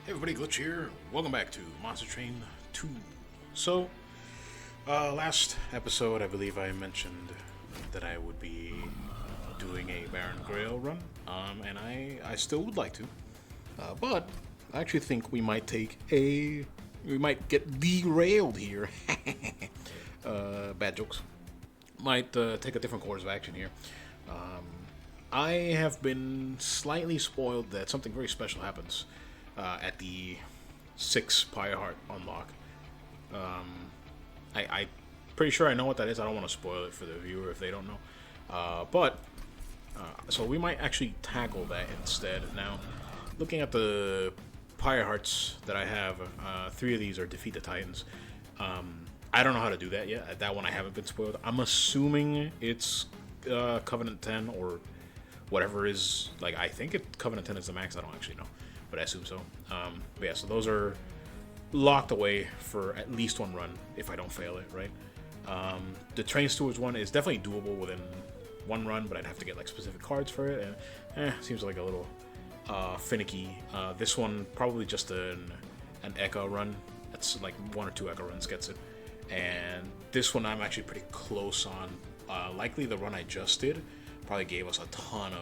Hey everybody, Glitch here. Welcome back to Monster Train 2. So, last episode I believe I mentioned that I would be doing a Baron Grail run, and I still would like to, but I actually think we might get derailed here. Bad jokes. Might take a different course of action here. I have been slightly spoiled that something very special happens at the 6 Pyre Heart unlock. I pretty sure I know what that is. I don't want to spoil it for the viewer if they don't know. So we might actually tackle that instead. Now, looking at the Pyre Hearts that I have, 3 of these are Defeat the Titans. I don't know how to do that yet. That one I haven't been spoiled. I'm assuming it's Covenant 10 or whatever is, like, I think Covenant 10 is the max. I don't actually know, but I assume so. But yeah, so those are locked away for at least one run if I don't fail it, right? The Train Stewards one is definitely doable within one run, but I'd have to get like specific cards for it, and seems like a little finicky. This one probably just an Echo run. That's like 1 or 2 Echo runs gets it, and this one I'm actually pretty close on. Likely the run I just did probably gave us a ton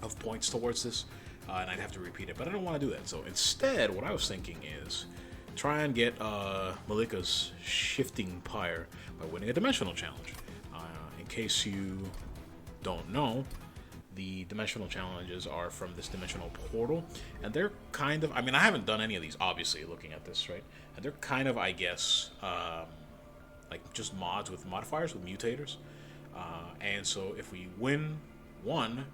of points towards this. And I'd have to repeat it, but I don't want to do that. So instead, what I was thinking is try and get Malika's Shifting Pyre by winning a Dimensional Challenge. In case you don't know, the Dimensional Challenges are from this Dimensional Portal, and they're kind of, I mean, I haven't done any of these, obviously, looking at this, right? And they're kind of, I guess, like just mods with modifiers, with mutators. And so if we win one,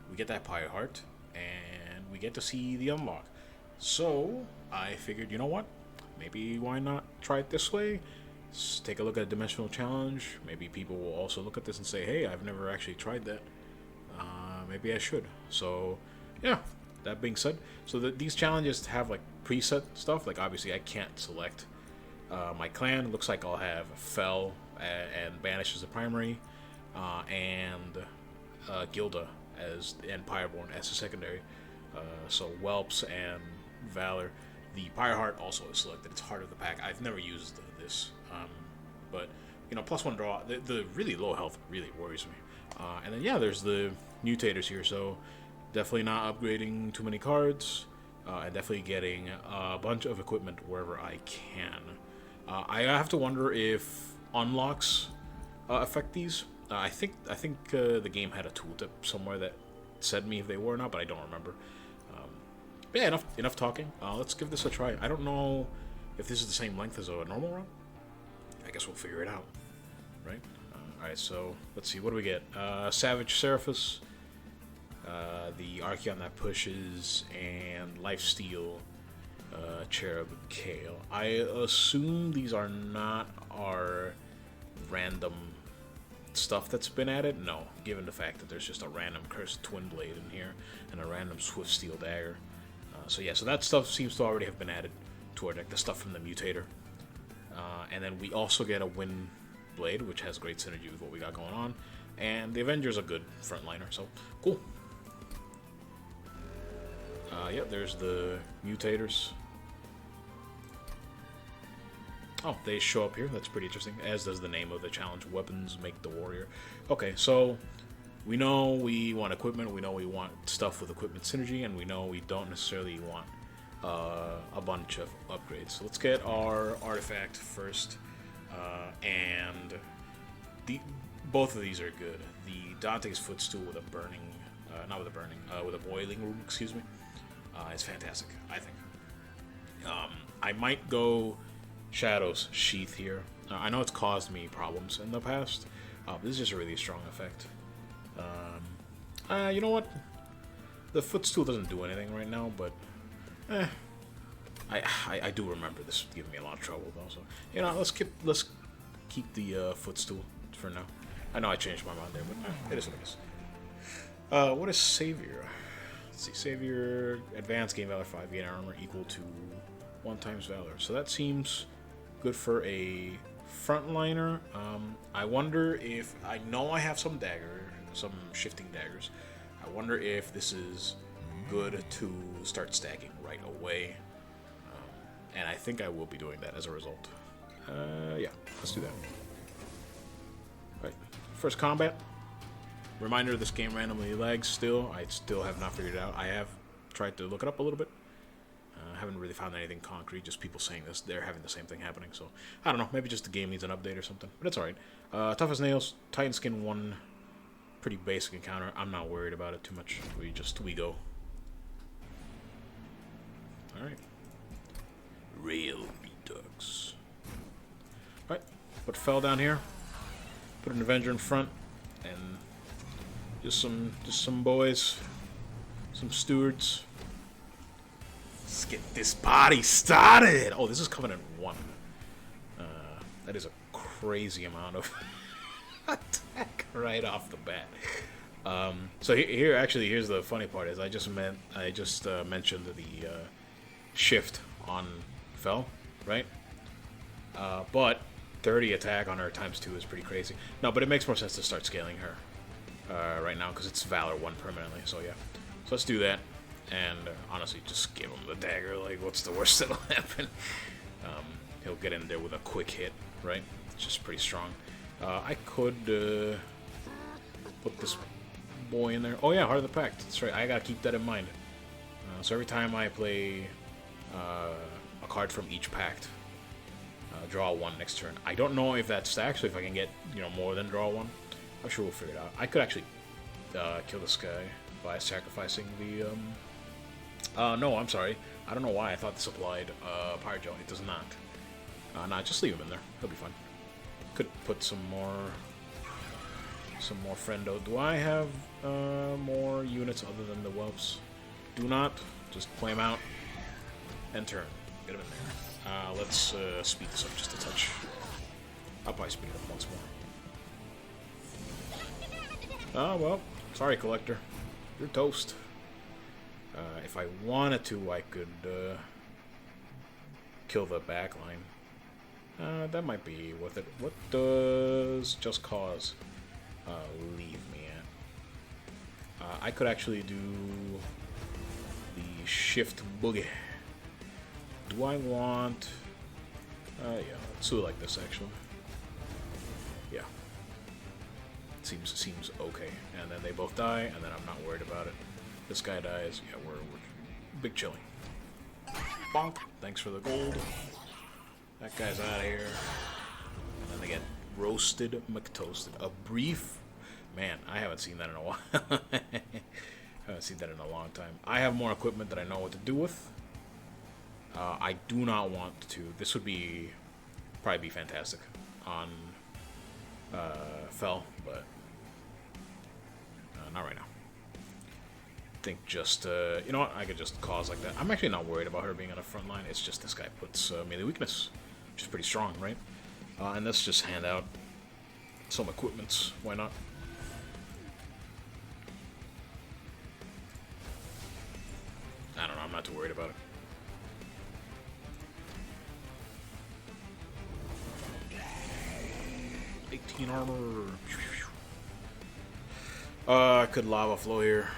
we get that Pyre Heart, and we get to see the unlock. So I figured, you know what? Maybe why not try it this way? Let's take a look at a Dimensional Challenge. Maybe people will also look at this and say, hey, I've never actually tried that. Maybe I should. So yeah, that being said, so these challenges have like preset stuff. Like obviously I can't select my clan. It looks like I'll have Fell and Banish as the primary, and Gilda and Pyreborn as a secondary. So Whelps and Valor. The Pyre Heart also is selected. It's Heart of the Pack. I've never used this, but you know, +1 draw. The really low health really worries me. And then yeah, there's the mutators here. So definitely not upgrading too many cards, and definitely getting a bunch of equipment wherever I can. I have to wonder if unlocks affect these. I think the game had a tooltip somewhere that said me if they were or not, but I don't remember. But yeah, enough talking. Let's give this a try. I don't know if this is the same length as a normal run. I guess we'll figure it out, right? Alright, so let's see. What do we get? Savage Seraphis, the Arkion that pushes, and Lifesteal Cherub Kale. I assume these are not our random stuff that's been added. No, given the fact that there's just a random Cursed Twin Blade in here and a random Swift Steel Dagger. So yeah, so that stuff seems to already have been added to our deck, the stuff from the Mutator. And then we also get a Wind Blade, which has great synergy with what we got going on. And the Avenger's a good frontliner, so cool. Yep, there's the Mutators. Oh, they show up here. That's pretty interesting, as does the name of the challenge, Weapons Make the Warrior. Okay, so we know we want equipment, we know we want stuff with equipment synergy, and we know we don't necessarily want a bunch of upgrades. So let's get our artifact first, and both of these are good. The Dante's Footstool with a burning, with a boiling room, excuse me, is fantastic, I think. I might go Shadow's Sheath here. I know it's caused me problems in the past. This is just a really strong effect. You know what? The Footstool doesn't do anything right now, but I do remember this giving me a lot of trouble though. So you know, let's keep the Footstool for now. I know I changed my mind there, but it is what it is. What is Savior? Let's see, Savior, Advanced Gain Valor 5, gain armor equal to 1 times Valor. So that seems good for a frontliner. I wonder if, I know I have some shifting daggers. I wonder if this is good to start stacking right away. And I think I will be doing that as a result. Yeah, let's do that. Right, first combat. Reminder, this game randomly lags still. I still have not figured it out. I have tried to look it up a little bit. Haven't really found anything concrete, just people saying this. They're having the same thing happening, so I don't know. Maybe just the game needs an update or something, but it's alright. Tough as nails, Titan Skin 1. Pretty basic encounter. I'm not worried about it too much. We go. Alright. Real Redux. Alright, put Fell down here. Put an Avenger in front, and just some boys, some stewards. Let's get this party started. Oh, this is Covenant 1. That is a crazy amount of attack right off the bat. So here's the funny part is I just mentioned the shift on Fell, right? But 30 attack on her times 2 is pretty crazy. No, but it makes more sense to start scaling her right now because it's Valor 1 permanently. So yeah, so let's do that. And honestly, just give him the dagger. Like, what's the worst that'll happen? He'll get in there with a quick hit, right? It's just pretty strong. I could put this boy in there. Oh yeah, Heart of the Pact. That's right. I gotta keep that in mind. So every time I play a card from each pact, draw 1 next turn. I don't know if that stacks, or if I can get more than draw 1. I'm sure we'll figure it out. I could actually kill this guy by sacrificing the no, I'm sorry. I don't know why I thought this applied Pirate Gel. It does not. Nah, just leave him in there. He'll be fine. Could put some more friendo. Do I have more units other than the whelps? Do not. Just play him out. And turn. Get him in there. Let's speed this up just a touch. I'll probably speed it up once more. Oh, well. Sorry, Collector. You're toast. If I wanted to, I could kill the backline. That might be worth it. What does Just Cause leave me at? I could actually do the Shift Boogie. Do I want... yeah, let's do it like this, actually. Yeah. Seems okay. And then they both die, and then I'm not worried about it. This guy dies. Yeah, we're big chilling. Bonk. Thanks for the gold. That guy's out of here. And then they get roasted McToasted. A brief... Man, I haven't seen that in a while. I haven't seen that in a long time. I have more equipment that I know what to do with. I do not want to... This would probably be fantastic on Fell, but not right now. I think just, you know what, I could just cause like that. I'm actually not worried about her being on the front line. It's just this guy puts melee weakness, which is pretty strong, right? And let's just hand out some equipments. Why not? I don't know, I'm not too worried about it. Armor. I could lava flow here,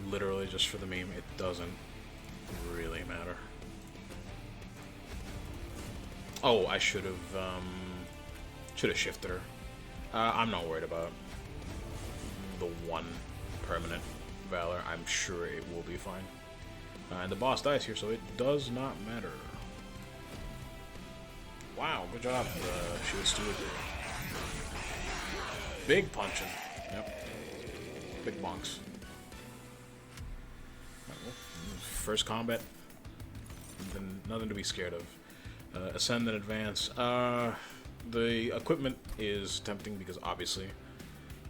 literally just for the meme. It doesn't really matter. Oh, I should have shifted her. I'm not worried about the 1 permanent Valor. I'm sure it will be fine. And the boss dies here, so it does not matter. Wow, good job, Shield Steward. Big punching. Yep. Big bonks. First combat. Nothing to be scared of. Ascend and advance. The equipment is tempting because obviously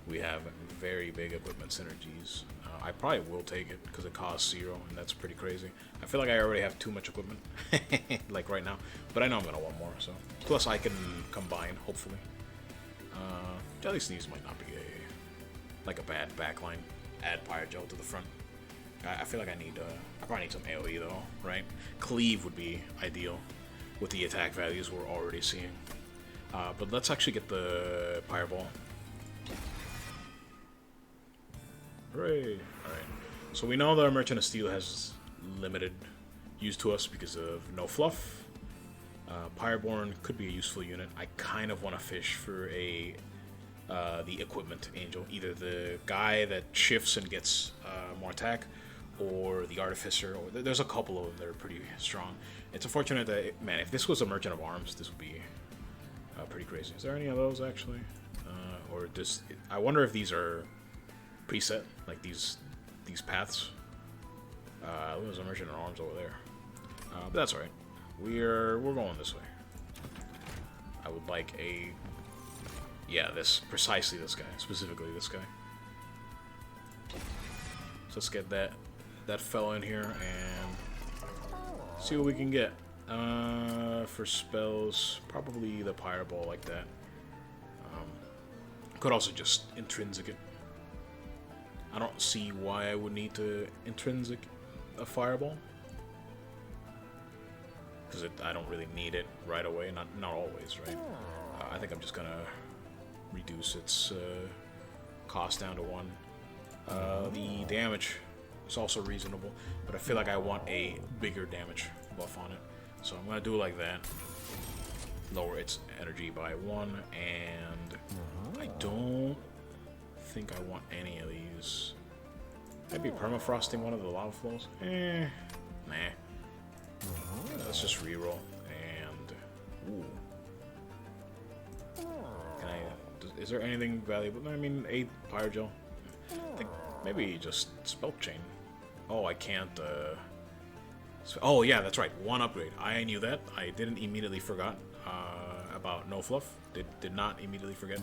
we have very big equipment synergies. I probably will take it because it costs 0, and that's pretty crazy. I feel like I already have too much equipment, like right now, but I know I'm gonna want more. So plus I can combine, hopefully. Jelly Sneeze might not be a bad backline. Add Pirate Gel to the front. I feel like I probably need some AoE though, right? Cleave would be ideal with the attack values we're already seeing. But let's actually get the Fireball. Hooray! Alright. So we know the Merchant of Steel has limited use to us because of no fluff. Pyreborn could be a useful unit. I kind of want to fish for the Equipment Angel. Either the guy that shifts and gets more attack, or the Artificer. Or there's a couple of them that are pretty strong. It's unfortunate that, man, if this was a Merchant of Arms, this would be pretty crazy. Is there any of those, actually? Or just... I wonder if these are preset, like these paths. There's a Merchant of Arms over there. But that's alright. We're going this way. I would like a... Yeah, precisely this guy. Specifically this guy. So let's get that fella in here and see what we can get. For spells, probably the Fireball like that. Could also just intrinsic it. I don't see why I would need to intrinsic a Fireball. Because I don't really need it right away. Not always, right? I think I'm just gonna reduce its cost down to 1. The damage is also reasonable, but I feel like I want a bigger damage buff on it. So I'm gonna do it like that. Lower its energy by 1, and I don't think I want any of these. Maybe permafrosting one of the lava flows? Nah. Let's just reroll, and... Ooh. Can I... Is there anything valuable? I mean, 8 Pyre Gel. I think maybe just Spell Chain. Oh, I can't, Oh, yeah, that's right. 1 upgrade. I knew that. I didn't immediately forgot about No Fluff. Did not immediately forget.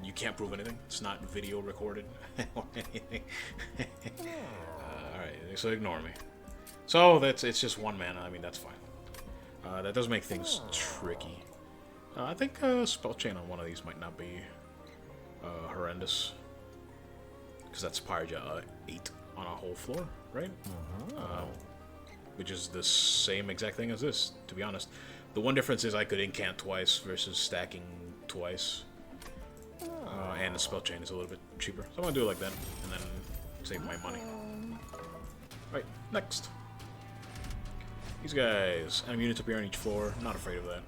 You can't prove anything. It's not video recorded or anything. Alright, so ignore me. So it's just 1 mana. I mean, that's fine. That does make things tricky. I think Spell Chain on one of these might not be horrendous. Because that's Pyre Gel 8 on a whole floor, right? Which is the same exact thing as this, to be honest. The one difference is I could incant twice versus stacking twice. And the Spell Chain is a little bit cheaper. So I'm going to do it like that, and then save my money. Right, next. These guys. Enemy units appear on each floor. Not afraid of that.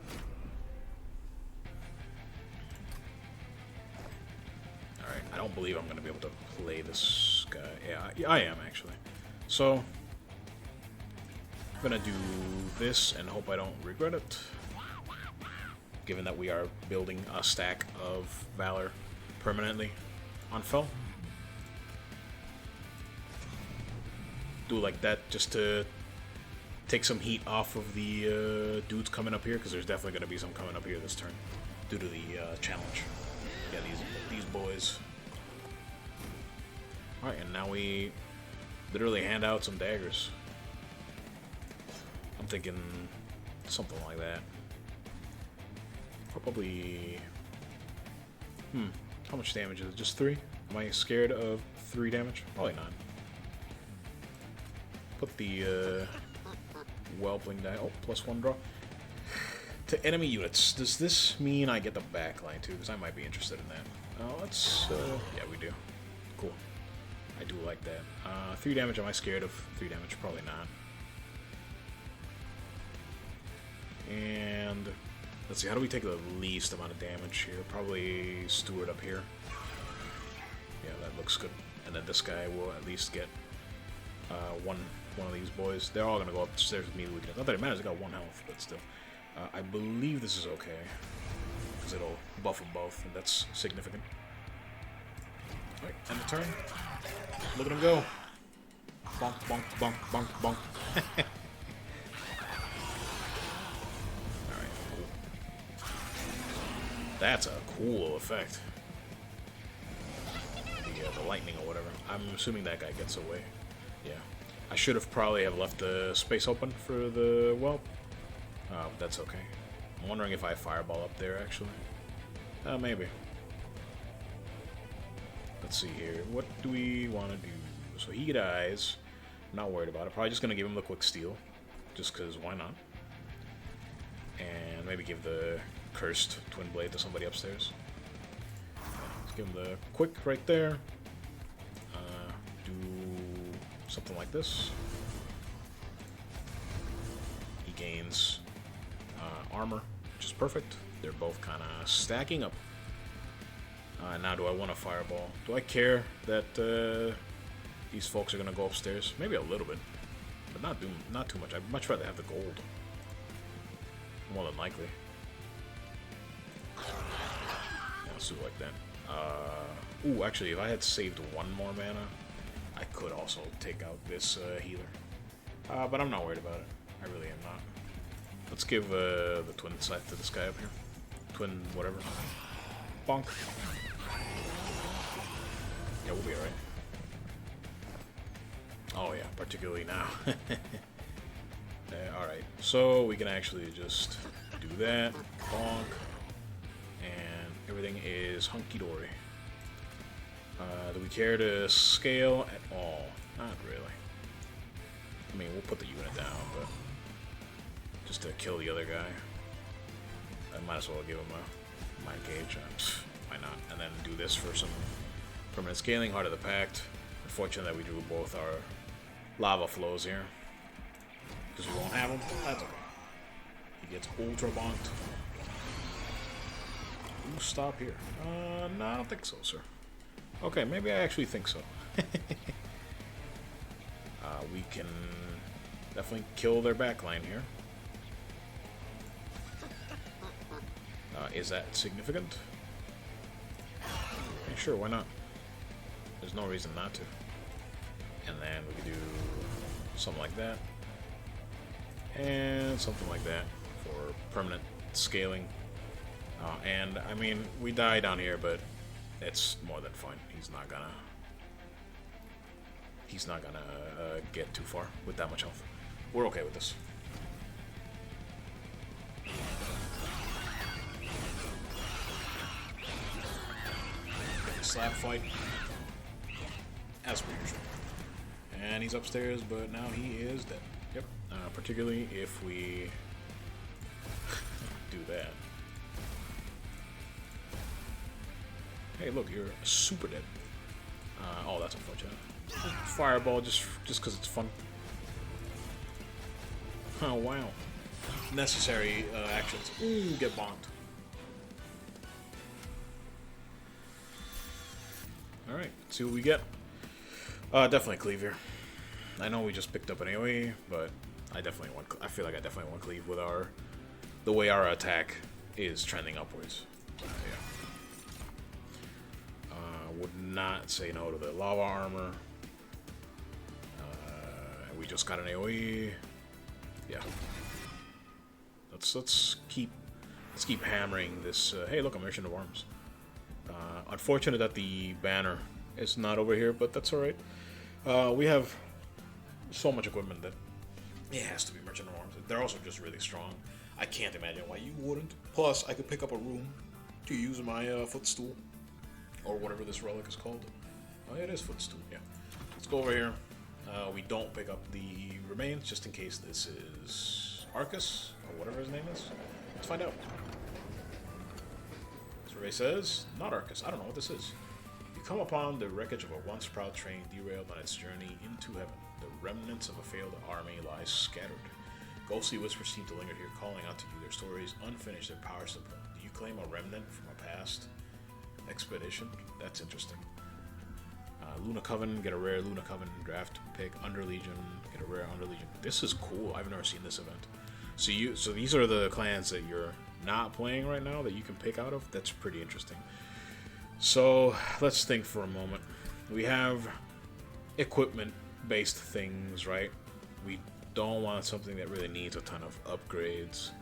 Alright, I don't believe I'm going to be able to play this guy. Yeah, I am, actually. So... I'm gonna do this and hope I don't regret it, given that we are building a stack of Valor permanently on Fel. Do it like that just to take some heat off of the dudes coming up here, because there's definitely gonna be some coming up here this turn due to the challenge. Yeah, these boys. Alright, and now we literally hand out some daggers. I'm thinking something like that. Probably... How much damage is it? Just 3? Am I scared of 3 damage? Probably not. Put the Whelpling die. Oh, +1 draw. To enemy units. Does this mean I get the backline too? Because I might be interested in that. Let's... yeah, we do. Cool. I do like that. 3 damage. Am I scared of 3 damage? Probably not. And let's see, how do we take the least amount of damage here? Probably Steward up here. Yeah, that looks good. And then this guy will at least get one of these boys. They're all gonna go upstairs with me weakness. Not that it matters, I got 1 health, but still. I believe this is okay. Because it'll buff them both, and that's significant. Alright, end the turn. Look at him go. Bonk, bonk, bonk, bonk, bonk. That's a cool effect. The lightning or whatever. I'm assuming that guy gets away. Yeah. I should have probably have left the space open for the whelp. But that's okay. I'm wondering if I fireball up there, actually. Maybe. Let's see here. What do we want to do? So he dies. Not worried about it. Probably just going to give him the quick steal. Just because, why not? And maybe give the cursed twin blade to somebody upstairs. Let's give him the quick right there. Do something like this. He gains armor, which is perfect. They're both kind of stacking up. Now, do I want a fireball? Do I care that these folks are going to go upstairs? Maybe a little bit, but not too much. I'd much rather have the gold. More than likely. Yeah, let's do it like that. Ooh, actually, if I had saved one more mana, I could also take out this healer. But I'm not worried about it. I really am not. Let's give the twin scythe to this guy up here. Twin whatever. Bonk. Yeah, we'll be alright. Oh yeah, particularly now. Alright, so we can actually just do that. Bonk. And everything is hunky-dory. Do we care to scale at all? Not really. I mean, we'll put the unit down, but just to kill the other guy. I might as well give him a mind cage. Why not? And then do this for some permanent scaling. Heart of the Pact. Unfortunate that we drew both our lava flows here. Because we won't have them. That's okay. He gets ultra bonked. Ooh, stop here. No, I don't think so, sir. Okay, maybe I actually think so. We can definitely kill their backline here. Is that significant? Yeah, sure, why not? There's no reason not to. And then we can do something like that. And something like that for permanent scaling. And, I mean, we die down here, but it's more than fine. He's not gonna get too far with that much health. We're okay with this. Slap fight. As per usual. And he's upstairs, but now he is dead. Yep. Particularly if we do that. Hey, look, you're super dead. Oh, that's unfortunate. Fireball just because it's fun. Oh, wow. Necessary actions. Ooh, get bonked. Alright, let's see what we get. Definitely cleave here. I know we just picked up an AoE, but I feel like I definitely want cleave with the way our attack is trending upwards. Yeah. Would not say no to the lava armor. We just got an AoE. Yeah. Let's keep hammering this. Hey, look, a Merchant of Arms. Unfortunate that the banner is not over here, but that's alright. We have so much equipment that it has to be Merchant of Arms. They're also just really strong. I can't imagine why you wouldn't. Plus, I could pick up a room to use my footstool. Or whatever this relic is called. Oh, yeah, it is footstool, yeah. Let's go over here. We don't pick up the remains, just in case this is Arcus, or whatever his name is. Let's find out. Survey says, not Arcus. I don't know what this is. You come upon the wreckage of a once proud train derailed on its journey into heaven. The remnants of a failed army lie scattered. Ghostly whispers seem to linger here, calling out to you, their stories unfinished, their power sublime. Do you claim a remnant from a past expedition? That's interesting. Luna Coven, get a rare Luna Coven draft pick. Under Legion, get a rare Under Legion. This is cool. I've never seen this event. So these are the clans that you're not playing right now that you can pick out of. That's pretty interesting. So let's think for a moment. We have equipment-based things, right? We don't want something that really needs a ton of upgrades.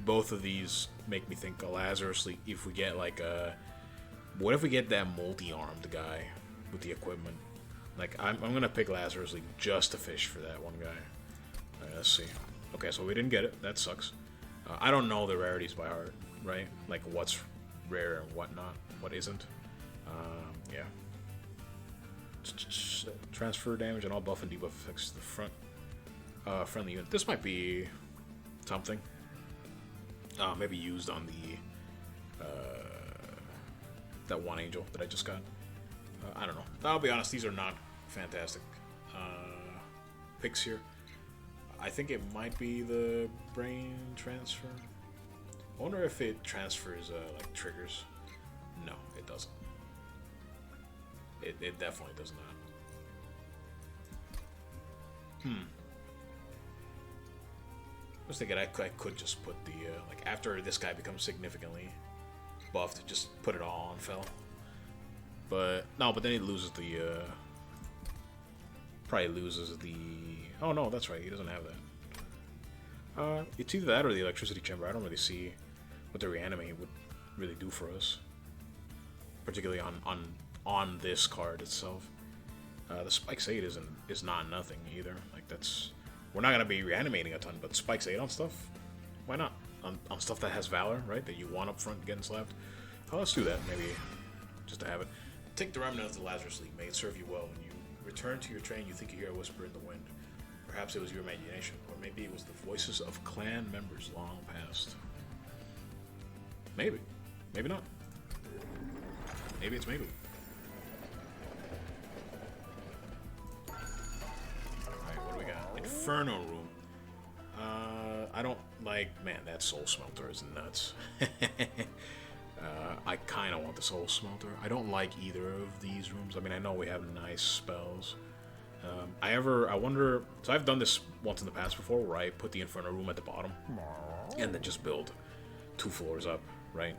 Both of these make me think of Lazarus. If we get like a, what if we get that multi-armed guy with the equipment? Like I'm gonna pick Lazarus League just to fish for that one guy. All right, let's see. Okay, so we didn't get it. That sucks. I don't know the rarities by heart, right? Like what's rare and what not, what isn't. Yeah. Transfer damage and all buff and debuff effects to the front friendly unit. This might be something. Maybe used on the that one angel that I just got. I don't know. I'll be honest, these are not fantastic picks here. I think it might be the brain transfer. I wonder if it transfers like triggers. No, it doesn't. It definitely does not. I was thinking I could just put the like after this guy becomes significantly buffed, just put it all on Fel. But no, but then he loses the probably loses the. Oh no, that's right. He doesn't have that. It's either that or the electricity chamber. I don't really see what the reanimate would really do for us, particularly on this card itself. The Spikes 8 is not nothing either. Like that's we're not gonna be reanimating a ton, but Spikes 8 on stuff, why not? On stuff that has Valor, right? That you want up front getting slapped. Oh, let's do that. Maybe just to have it. Take the remnant of the Lazarus League. May it serve you well. When you return to your train, you think you hear a whisper in the wind. Perhaps it was your imagination, or maybe it was the voices of clan members long past. Maybe. Maybe not. Maybe it's maybe. Alright, what do we got? Inferno Room. I don't like... Man, that Soul Smelter is nuts. I kind of want the Soul Smelter. I don't like either of these rooms. I mean, I know we have nice spells. I wonder... So I've done this once in the past before, where I put the Inferno Room at the bottom, and then just build 2 floors up, right?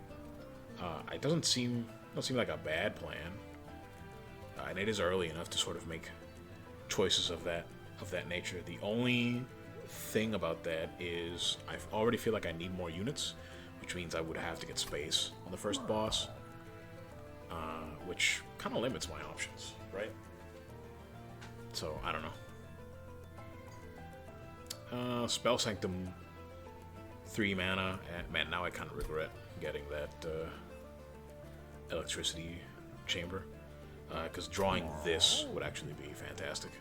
It doesn't seem like a bad plan, and it is early enough to sort of make choices of that nature. The only thing about that is I already feel like I need more units, which means I would have to get space on the first boss, which kind of limits my options, right? So I don't know. Spell Sanctum, 3 mana. Man, now I kind of regret getting that electricity chamber, because drawing this would actually be fantastic.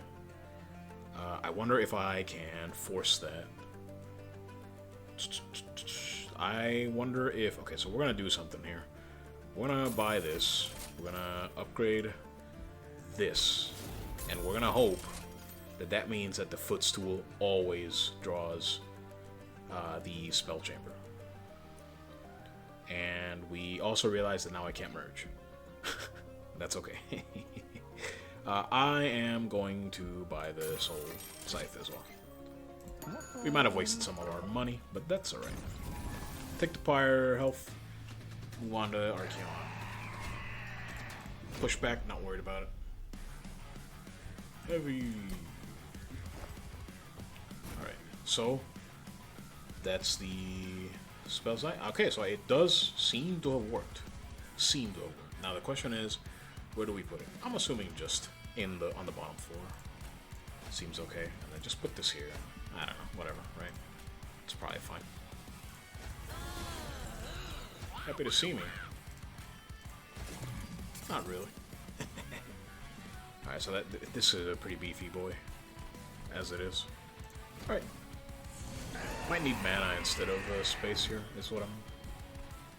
I wonder if I can force that. I wonder if... Okay, so we're going to do something here. We're going to buy this. We're going to upgrade this. And we're going to hope that that means that the footstool always draws the spell chamber. And we also realize that now I can't merge. That's okay. I am going to buy the Soul Scythe as well. We might have wasted some of our money, but that's alright. Take the Pyre health. Move on to Arkion. Push back, not worried about it. Heavy. Alright, so that's the spell site. Okay, so it does seem to have worked. Now the question is, where do we put it? I'm assuming just on the bottom floor. Seems okay. And then just put this here. I don't know, whatever, right? It's probably fine. Happy to see me. Not really. Alright, so this is a pretty beefy boy, as it is. Alright. Might need mana instead of space here, is what I'm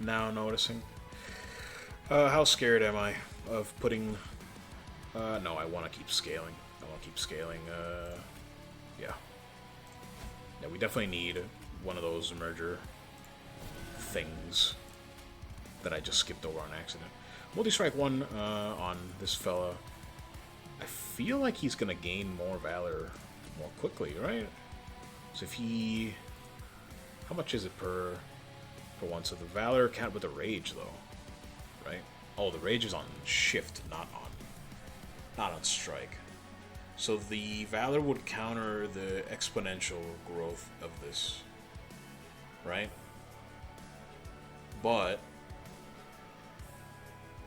now noticing. How scared am I of putting... no, I want to keep scaling. Yeah. Yeah, we definitely need one of those merger things that I just skipped over on accident. Multi-strike 1 on this fella. I feel like he's going to gain more Valor more quickly, right? So if he... How much is it per one? So the Valor count with the Rage, though, right? Oh, the Rage is on shift, not on strike. So the Valor would counter the exponential growth of this, right? But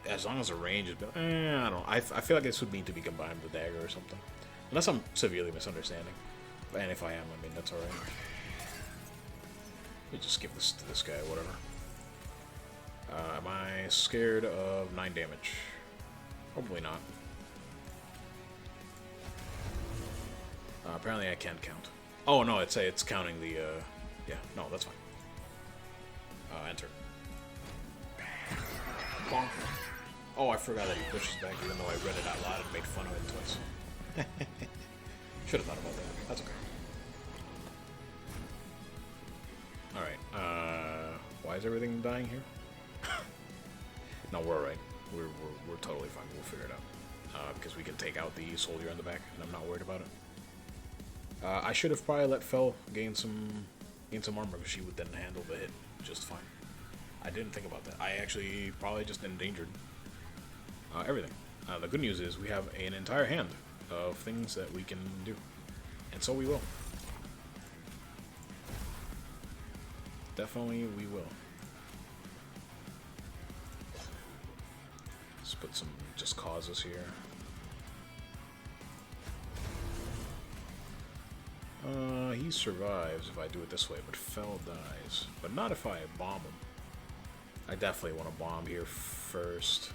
as long as the range is, I don't know. I feel like this would need to be combined with the dagger or something, unless I'm severely misunderstanding. And if I am, I mean that's all right. Let me just give this to this guy, whatever. Am I scared of 9 damage? Probably not. Apparently I can't count. Oh no, it's counting the, yeah, no, that's fine. Enter. Bonk. Oh, I forgot that he pushes back, even though I read it out loud and made fun of it twice. Should have thought about that. That's okay. Alright, why is everything dying here? No, we're alright. We're totally fine. We'll figure it out. Because we can take out the soldier in the back, and I'm not worried about it. I should have probably let Fel gain some armor, because she would then handle the hit just fine. I didn't think about that. I actually probably just endangered everything. The good news is we have an entire hand of things that we can do. And so we will. Definitely we will. Let's put some just causes here. He survives if I do it this way, but Fel dies. But not if I bomb him. I definitely want to bomb here first.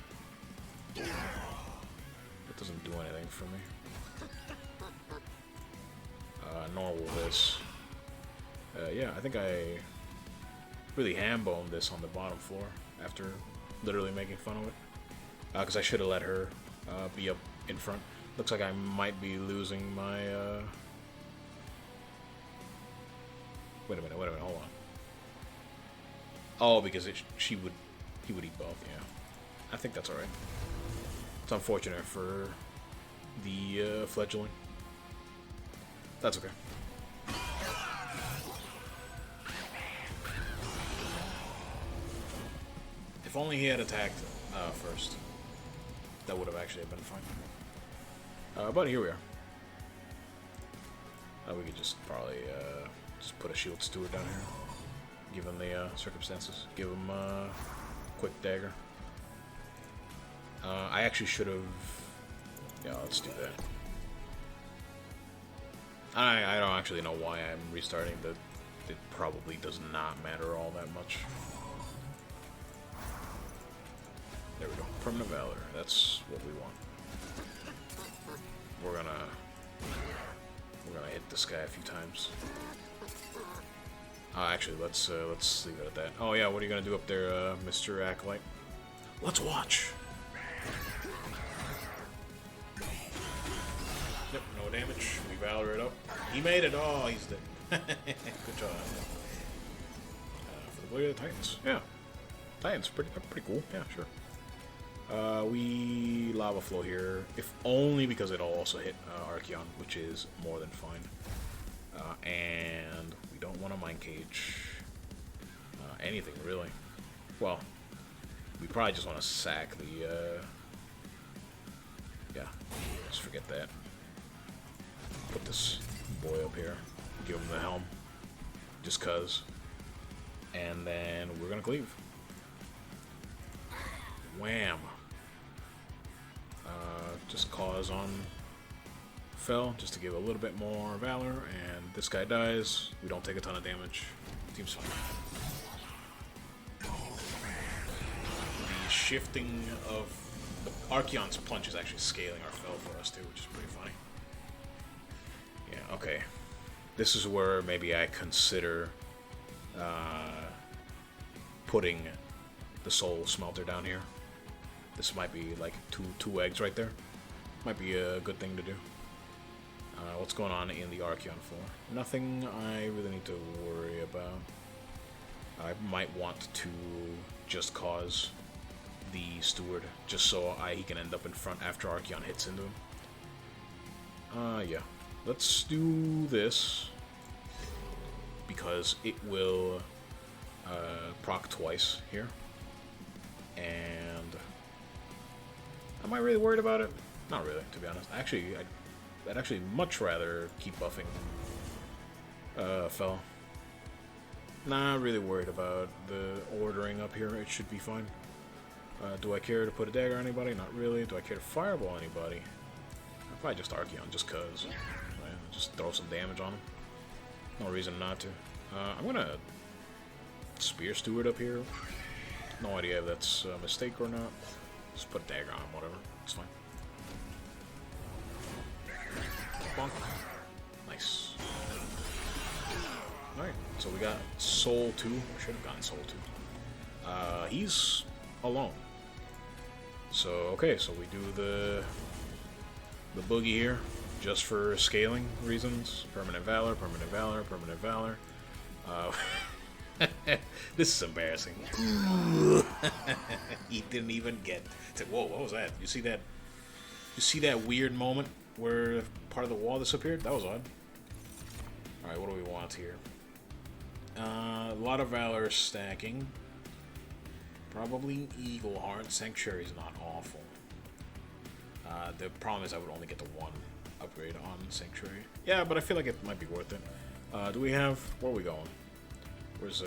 That doesn't do anything for me. Nor will this. Yeah, I think I really ham-boned this on the bottom floor after literally making fun of it. Because I should have let her be up in front. Looks like I might be losing my... Wait a minute, hold on. Oh, because he would eat both, yeah. I think that's alright. It's unfortunate for the fledgling. That's okay. If only he had attacked first. That would have actually been fine. But here we are. We could just probably just put a shield steward down here, given the circumstances. Give him a quick dagger. I actually should have... Yeah, let's do that. I don't actually know why I'm restarting. It probably does not matter all that much. There we go. Permanent Valor. That's what we want. We're gonna hit this guy a few times. Actually, let's leave it at that. Oh yeah, what are you gonna do up there, Mr. Acolyte? Let's watch. Yep, no damage. We Valor it up. He made it. Oh, he's dead. Good job. For the Blade of the Titans. Yeah, Titans pretty cool. Yeah, sure. We Lava Flow here, if only because it'll also hit Arkion, which is more than fine. And we don't want a Mind Cage. Anything, really. Well, we probably just want to sack the... yeah, just forget that. Put this boy up here. Give him the helm. Just cuz. And then we're gonna cleave. Wham! Just cause on Fel, just to give a little bit more valor, and this guy dies. We don't take a ton of damage. Team's fine. The shifting of the Arkion's punch is actually scaling our Fel for us too, which is pretty funny. Yeah, okay. This is where maybe I consider putting the Soul Smelter down here. This might be like two eggs right there. Might be a good thing to do. What's going on in the Arkion floor? Nothing I really need to worry about. I might want to just cause the Steward, just so he can end up in front after Arkion hits into him. Yeah. Let's do this, because it will proc twice here. And... am I really worried about it? Not really, to be honest. Actually, I'd actually much rather keep buffing Fel. Not really worried about the ordering up here. It should be fine. Do I care to put a dagger on anybody? Not really. Do I care to fireball anybody? I'll probably just Arkion, just cause. Right? Just throw some damage on him. No reason not to. I'm gonna Spear Steward up here. No idea if that's a mistake or not. Just put a dagger on him, whatever. It's fine. Bonk. Nice. Alright, so we got Soul 2. We should have gotten Soul 2. He's alone. So, okay, so we do the boogie here. just for scaling reasons. Permanent Valor, Permanent Valor, Permanent Valor. This is embarrassing. He didn't even get to, whoa, what was that? You see that? You see that weird moment where part of the wall disappeared? That was odd. Alright, what do we want here? A lot of Valor stacking. Probably Eagle Heart. Sanctuary is not awful. The problem is I would only get the one upgrade on Sanctuary. Yeah, but I feel like it might be worth it. Do we have... Where are we going? Where's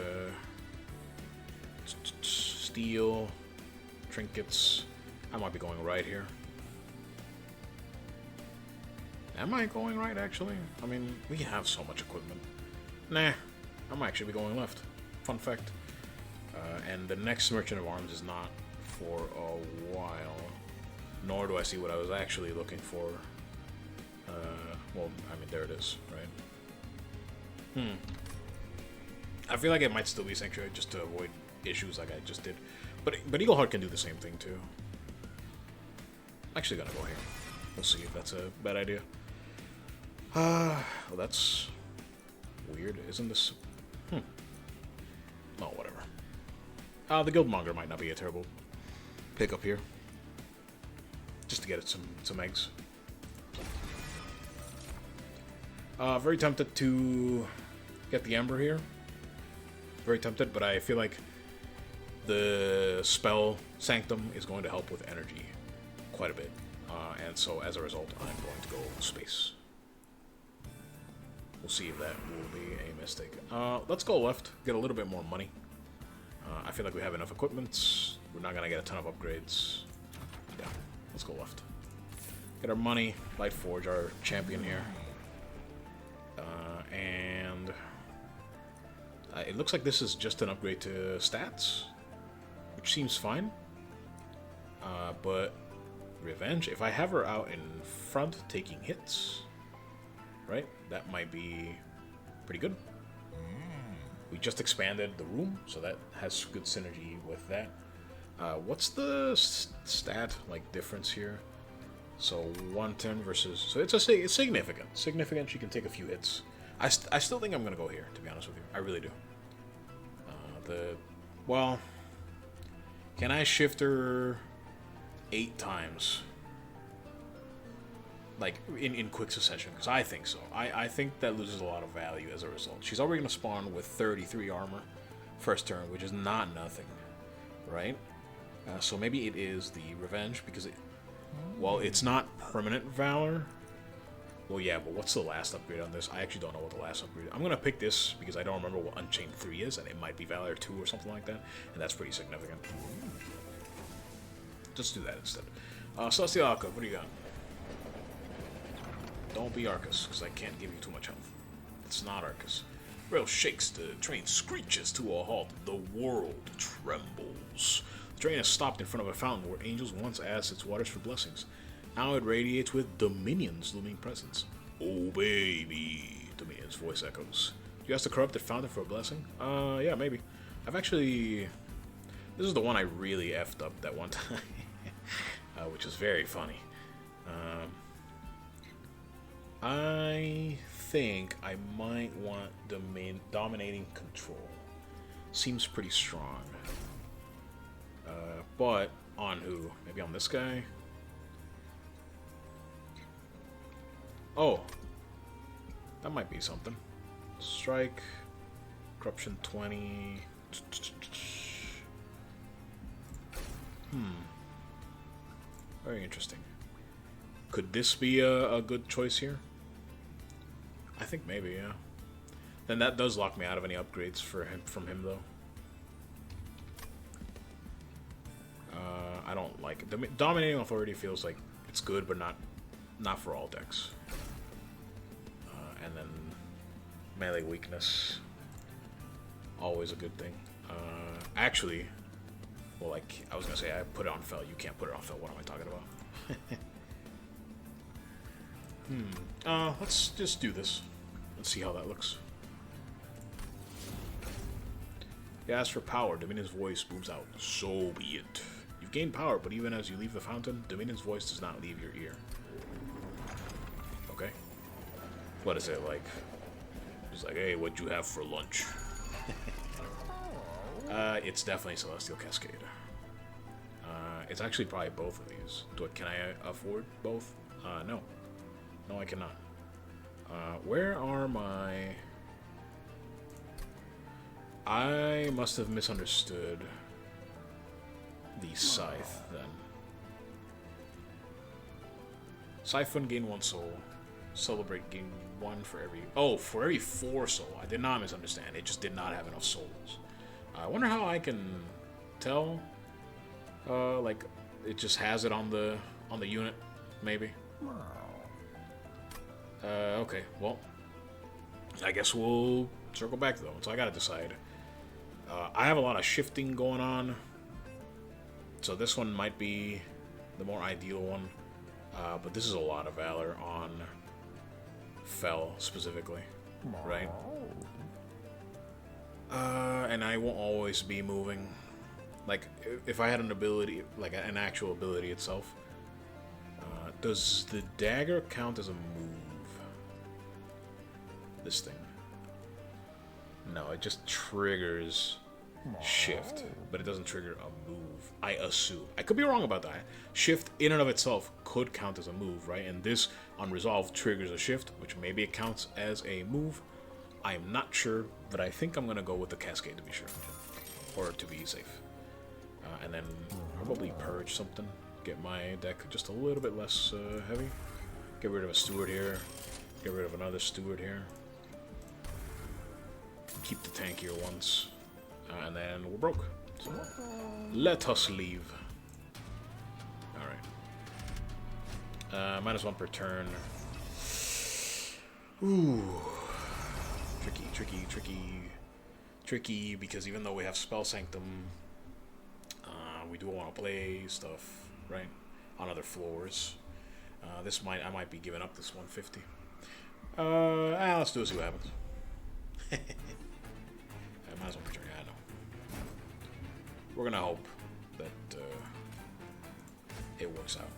steel, trinkets? I might be going right here. Am I going right, actually? I mean, we have so much equipment. Nah, I might actually be going left. Fun fact. And the next Merchant of Arms is not for a while. Nor do I see what I was actually looking for. Well, I mean, there it is, right? I feel like it might still be Sanctuary just to avoid issues like I just did. But Eagleheart can do the same thing, too. I'm actually gonna go here. We'll see if that's a bad idea. Well, that's weird. Isn't this... Oh, whatever. The Guildmonger might not be a terrible pickup here. Just to get it some eggs. Very tempted to get the Ember here. Very tempted, but I feel like the spell Sanctum is going to help with energy quite a bit. And so, as a result, I'm going to go space. We'll see if that will be a mistake. Let's go left, get a little bit more money. I feel like we have enough equipment. We're not going to get a ton of upgrades. Yeah, let's go left. Get our money, Lightforge, our champion here. And it looks like this is just an upgrade to stats, which seems fine. But Revenge, if I have her out in front taking hits, right, that might be pretty good. We just expanded the room, so that has good synergy with that. What's the stat like difference here? So 110 versus... So it's significant. Significant, she can take a few hits. I still think I'm going to go here, to be honest with you. I really do. Well... Can I shift her 8 times? Like, in quick succession? Because I think so. I think that loses a lot of value as a result. She's already going to spawn with 33 armor first turn, which is not nothing. Right? So maybe it is the Revenge, because it... Well, it's not permanent Valor. Well, yeah, but what's the last upgrade on this? I actually don't know what the last upgrade is. I'm going to pick this because I don't remember what Unchained 3 is, and it might be Valor 2 or something like that, and that's pretty significant. Just do that instead. Celestial Alka, what do you got? Don't be Arcus, because I can't give you too much health. It's not Arcus. Rail shakes, the train screeches to a halt. The world trembles. The train has stopped in front of a fountain where angels once asked its waters for blessings. Now it radiates with Dominion's looming presence. Obey me, Dominion's voice echoes. You asked the corrupted fountain for a blessing? Yeah, maybe. I've actually... This is the one I really effed up that one time. Which is very funny. I think I might want dominating control. Seems pretty strong. But on who? Maybe on this guy? Oh. That might be something. Strike. Corruption 20. Very interesting. Could this be a good choice here? I think maybe, yeah. Then that does lock me out of any upgrades from him, though. I don't like it. Dominating Authority feels like it's good, but not for all decks. And then melee weakness, always a good thing. Actually, well, like I was gonna say, I put it on Fel. You can't put it on Fel. What am I talking about? Let's just do this. Let's see how that looks. You ask for power. Dominion's voice booms out. So be it. You've gained power, but even as you leave the fountain, Dominion's voice does not leave your ear. Okay. what is it like? He's like, hey, what'd you have for lunch? It's definitely Celestial Cascade. It's actually probably both of these. Can I afford both? No. No, I cannot. Where are my... I must have misunderstood the Scythe, then. Siphon, gain 1 soul. Celebrate, gain 1 for every... Oh, for every 4 soul. I did not misunderstand. It just did not have enough souls. I wonder how I can tell. Like, it just has it on the unit, maybe. Okay, well, I guess we'll circle back though. So I gotta decide. I have a lot of shifting going on, so this one might be the more ideal one. But this is a lot of valor on Fel specifically, right? And I won't always be moving. Like, if I had an ability, like an actual ability itself, does the dagger count as a move? This thing. No, it just triggers shift, but it doesn't trigger a move, I assume. I could be wrong about that. Shift in and of itself could count as a move, right? And this unresolved triggers a shift, which maybe it counts as a move. I am not sure, but I think I'm going to go with the Cascade to be sure. Or to be safe. And then probably purge something. Get my deck just a little bit less heavy. Get rid of a steward here. Get rid of another steward here. Keep the tankier ones. And then we're broke. So let us leave. Alright. -1 per turn. Ooh. Tricky, because even though we have Spell Sanctum, we do want to play stuff, right? On other floors. I might be giving up this 150. Let's do it, see what happens. I might as well return. Yeah, I know. We're gonna hope that it works out.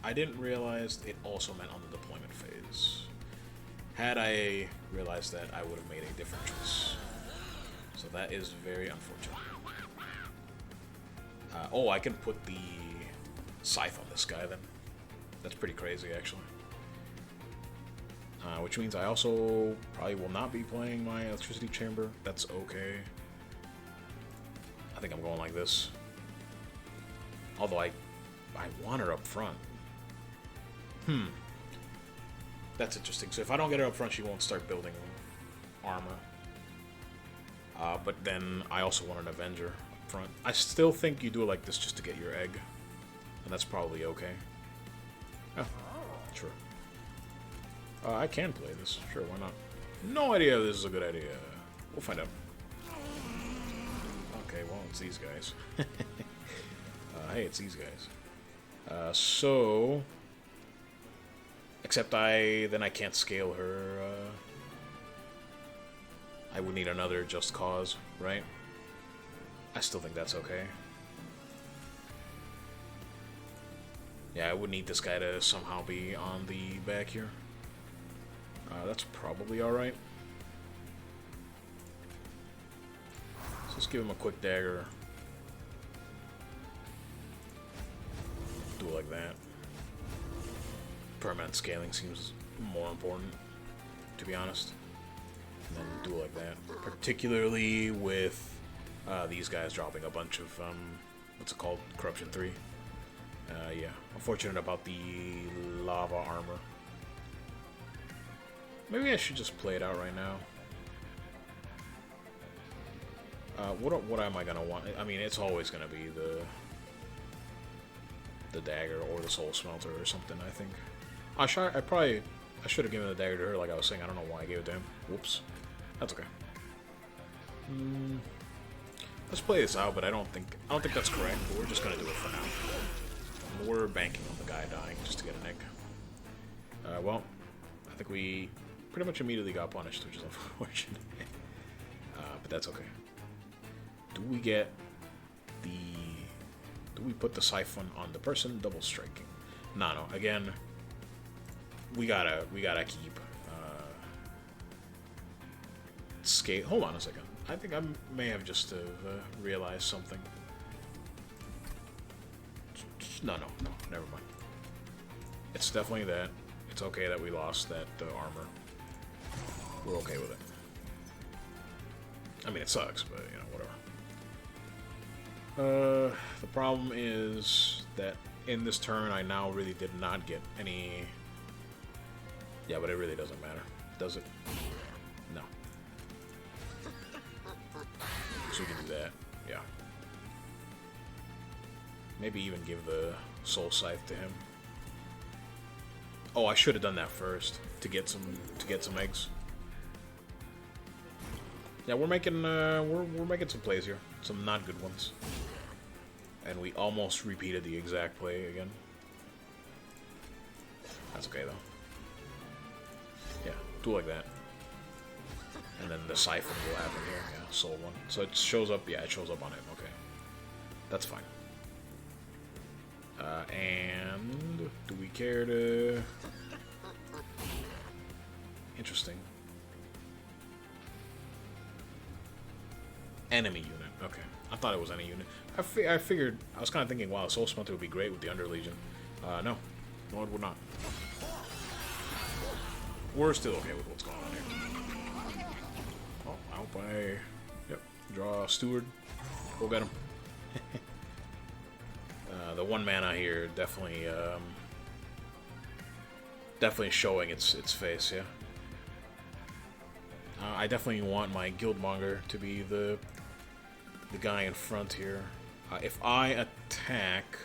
I didn't realize it also meant on the deployment phase. Had I realized that, I would have made a different choice. So that is very unfortunate. Oh, I can put the Scythe on this guy then. That's pretty crazy, actually. Which means I also probably will not be playing my Electricity Chamber. That's okay. I think I'm going like this. Although I want her up front. That's interesting. So if I don't get her up front, she won't start building armor. But then I also want an Avenger up front. I still think you do it like this just to get your egg. And that's probably okay. Oh, sure. I can play this. Sure, why not? No idea if this is a good idea. We'll find out. Okay, well, it's these guys. Hey, it's these guys. So... Except then I can't scale her. I would need another Just Cause, right? I still think that's okay. Yeah, I would need this guy to somehow be on the back here. That's probably alright. So let's give him a quick dagger. Do it like that. Permanent scaling seems more important, to be honest. And then do it like that. Particularly with these guys dropping a bunch of, what's it called? Corruption 3. Yeah, unfortunate about the lava armor. Maybe I should just play it out right now. What am I gonna want? I mean, it's always gonna be the dagger or the soul smelter or something, I think. I should have given the dagger to her, like I was saying. I don't know why I gave it to him. Whoops. That's okay. Let's play this out, but I don't think that's correct. But we're just gonna do it for now. We're banking on the guy dying just to get a nick. Well, I think we pretty much immediately got punished, which is unfortunate. But that's okay. Do we put the siphon on the person double striking? No. Again, we gotta keep skate. Hold on a second. I think I may have just realized something. No, never mind. It's definitely that. It's okay that we lost that armor. We're okay with it. I mean, it sucks, but you know, whatever. The problem is that in this turn, I now really did not get any. Yeah, but it really doesn't matter, does it? No. So we can do that. Yeah. Maybe even give the soul scythe to him. Oh, I should have done that first to get some eggs. Yeah, we're making some plays here, some not good ones, and we almost repeated the exact play again. That's okay though. Yeah, do like that, and then the siphon will happen here. Yeah, soul one. So it shows up. Yeah, it shows up on him. Okay, that's fine. And do we care to? Interesting. Enemy unit. Okay, I thought it was any unit. I figured. I was kind of thinking, wow, Soul Smelter would be great with the Under Legion. No, it would not. We're still okay with what's going on here. Oh, I hope yep, draw a Steward. Go get him. The 1 mana here definitely showing its face, yeah. I definitely want my Guildmonger to be the guy in front here. If I attack,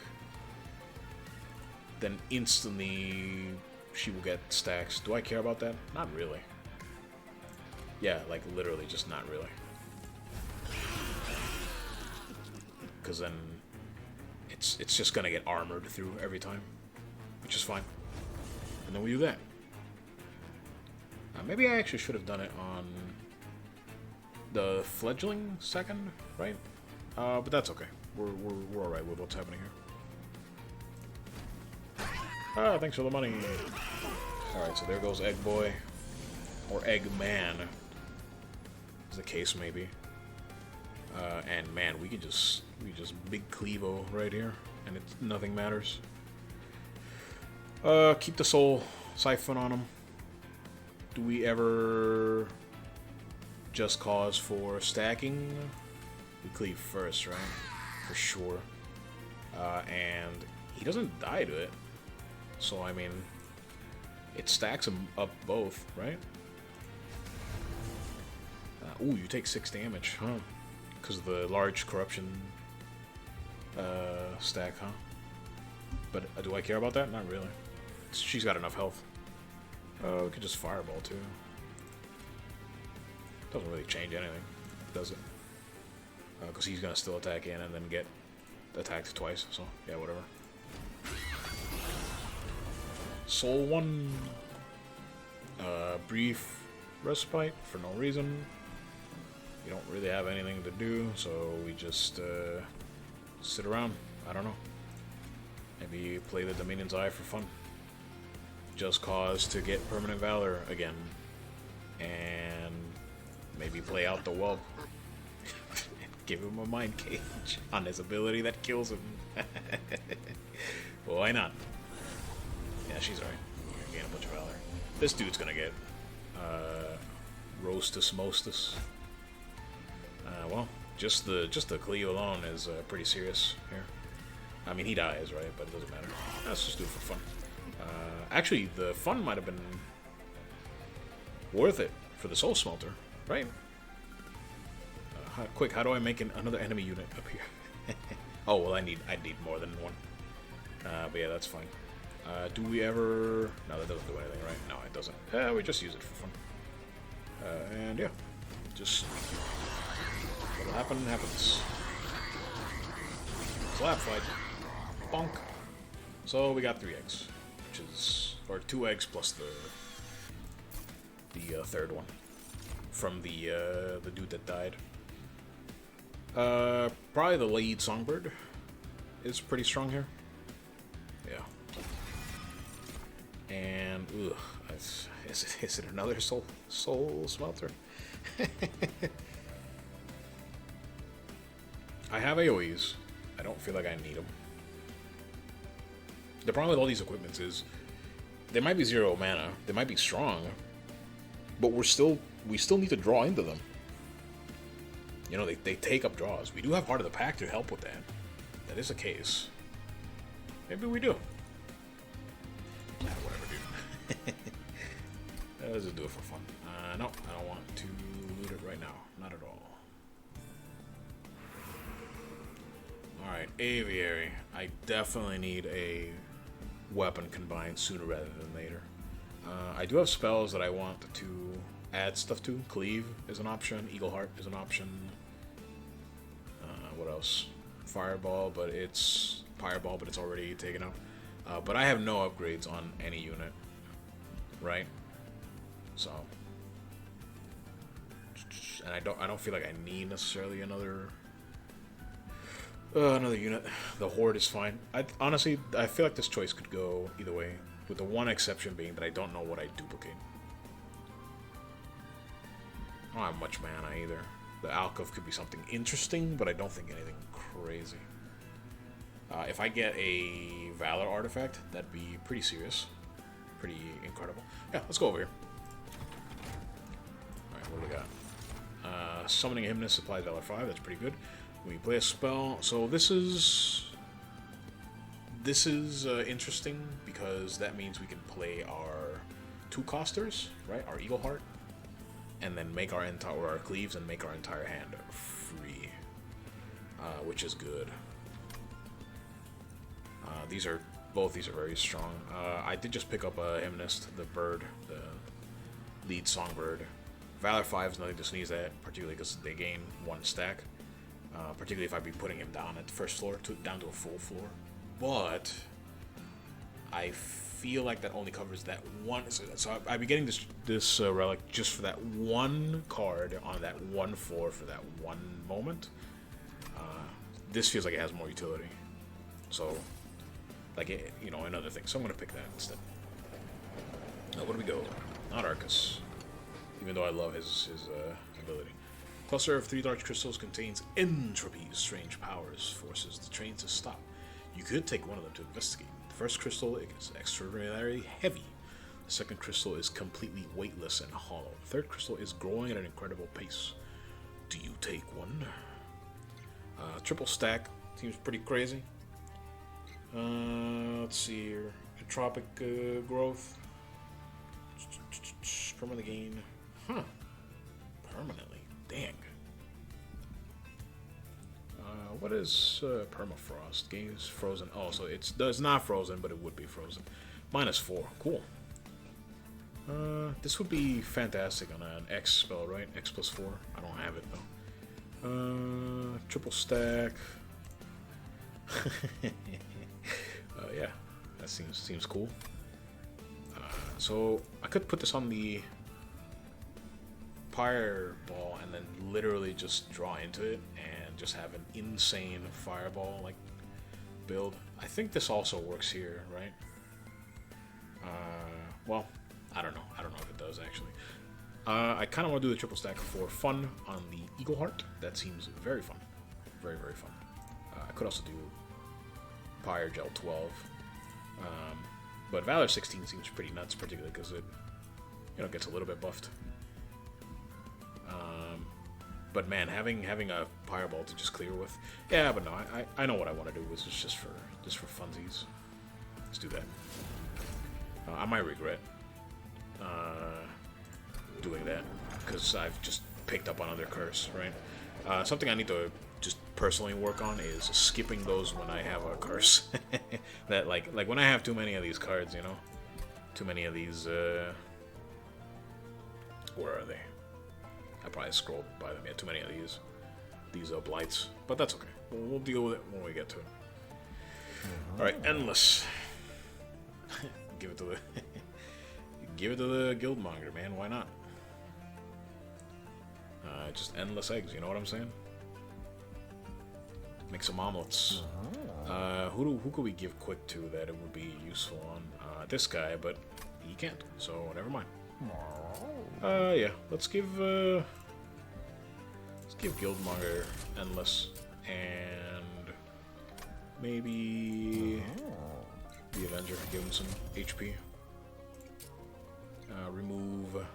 then instantly she will get stacks. Do I care about that? Not really. Yeah, like literally just not really. Because then it's just gonna get armored through every time, which is fine. And then we do that. Maybe I actually should have done it on the fledgling second, right? But that's okay. We're all right with what's happening here. Ah, thanks for the money. All right, so there goes Egg Boy, or Egg Man, as the case may be. And man, we just big Clevo right here, and nothing matters. Keep the soul siphon on him. Do we ever just cause for stacking? We cleave first, right? For sure. And he doesn't die to it, so I mean, it stacks him up both, right? Ooh, you take 6 damage, huh? Because of the large corruption stack, huh? But do I care about that? Not really. She's got enough health. We could just fireball too. Doesn't really change anything, does it? Because he's gonna still attack in and then get attacked twice. So yeah, whatever. Soul 1. Brief respite for no reason. We don't really have anything to do, so we just sit around. I don't know. Maybe play the Dominion's Eye for fun. Just cause to get Permanent Valor again. And maybe play out the Whelp. Give him a Mind Cage on his ability that kills him. Why not? Yeah, she's right. Gain a bunch of Valor. This dude's gonna get Roastus Mostus. Well, just the Cleo alone is pretty serious here. I mean, he dies, right? But it doesn't matter. Let's just do it for fun. Actually, the fun might have been worth it for the Soul Smelter, right? Quick, how do I make another enemy unit up here? Oh, well, I'd need more than one. But yeah, that's fine. Do we ever... No, that doesn't do anything, right? No, it doesn't. We just use it for fun. And yeah, just... What'll happen happens. Slap fight. Bonk. So we got 3 eggs, which is... Or 2 eggs plus the third one. From the dude that died. Probably the lead Songbird is pretty strong here. Yeah. And ugh, is it another soul smelter? I have AoEs. I don't feel like I need them. The problem with all these equipments is they might be 0 mana, they might be strong, but we still need to draw into them. You know, they take up draws. We do have Heart of the Pack to help with that. That is the case. Maybe we do. Nah, whatever, dude. Let's just do it for fun. No, I don't want to loot it right now. Not at all. Alright, Aviary. I definitely need a weapon combined sooner rather than later. I do have spells that I want to add stuff to. Cleave is an option. Eagle Heart is an option. What else? Fireball, but it's already taken out. But I have no upgrades on any unit, right? So, and I don't feel like I need necessarily another unit. The Horde is fine. Honestly, I feel like this choice could go either way, with the one exception being that I don't know what I duplicate. I don't have much mana either. The Alcove could be something interesting, but I don't think anything crazy. If I get a Valor artifact, that'd be pretty serious. Pretty incredible. Yeah, let's go over here. Alright, what do we got? Summoning a Hymnist supplies Valor 5, that's pretty good. We play a spell. So this is interesting because that means we can play our 2-costers, right? Our Eagle Heart, and then make our cleaves and make our entire hand free, which is good. Both these are very strong. I did just pick up a Hymnist, the bird, the lead songbird. Valor 5 is nothing to sneeze at, particularly because they gain 1 stack. Particularly if I'd be putting him down at the first floor, down to a full floor. But I feel like that only covers that one. So I'd be getting this relic just for that one card on that one floor for that one moment. This feels like it has more utility. So, like, you know, another thing. So I'm gonna pick that instead. Now, where do we go? Not Arcus, even though I love his ability. Cluster of 3 large crystals contains entropy. Strange powers forces the train to stop. You could take one of them to investigate. The first crystal is extraordinarily heavy. The second crystal is completely weightless and hollow. The third crystal is growing at an incredible pace. Do you take one? Triple stack seems pretty crazy. Let's see here. Entropic growth. Permanent gain. Huh. Permanently. Dang. What is permafrost? Game's frozen. Oh, so it's not frozen, but it would be frozen. -4. Cool. This would be fantastic on an X spell, right? X plus 4. I don't have it though. Triple stack. Yeah, that seems cool. So I could put this on the Fireball and then literally just draw into it and just have an insane Fireball like build. I think this also works here, right? Well, I don't know if it does actually. I kind of want to do the triple stack for fun on the Eagle Heart. That seems very fun, very fun. I could also do Pyre Gel 12, but Valor 16 seems pretty nuts, particularly because it, you know, gets a little bit buffed. But man, having a Fireball to just clear with, yeah. But no, I know what I want to do. This is just for funsies. Let's do that. I might regret doing that because I've just picked up another curse, right? Something I need to just personally work on is skipping those when I have a curse. That like when I have too many of these cards, you know, too many of these. Where are they? I probably scrolled by them. Yeah, too many of these blights, but that's okay. We'll deal with it when we get to it. All right, endless. Give it to the Guildmonger, man. Why not? Just endless eggs. You know what I'm saying? Make some omelets. Who could we give quick to that it would be useful on? This guy, but he can't. So never mind. Yeah. Let's give Guildmonger Endless and maybe the Avenger. Give him some HP. Remove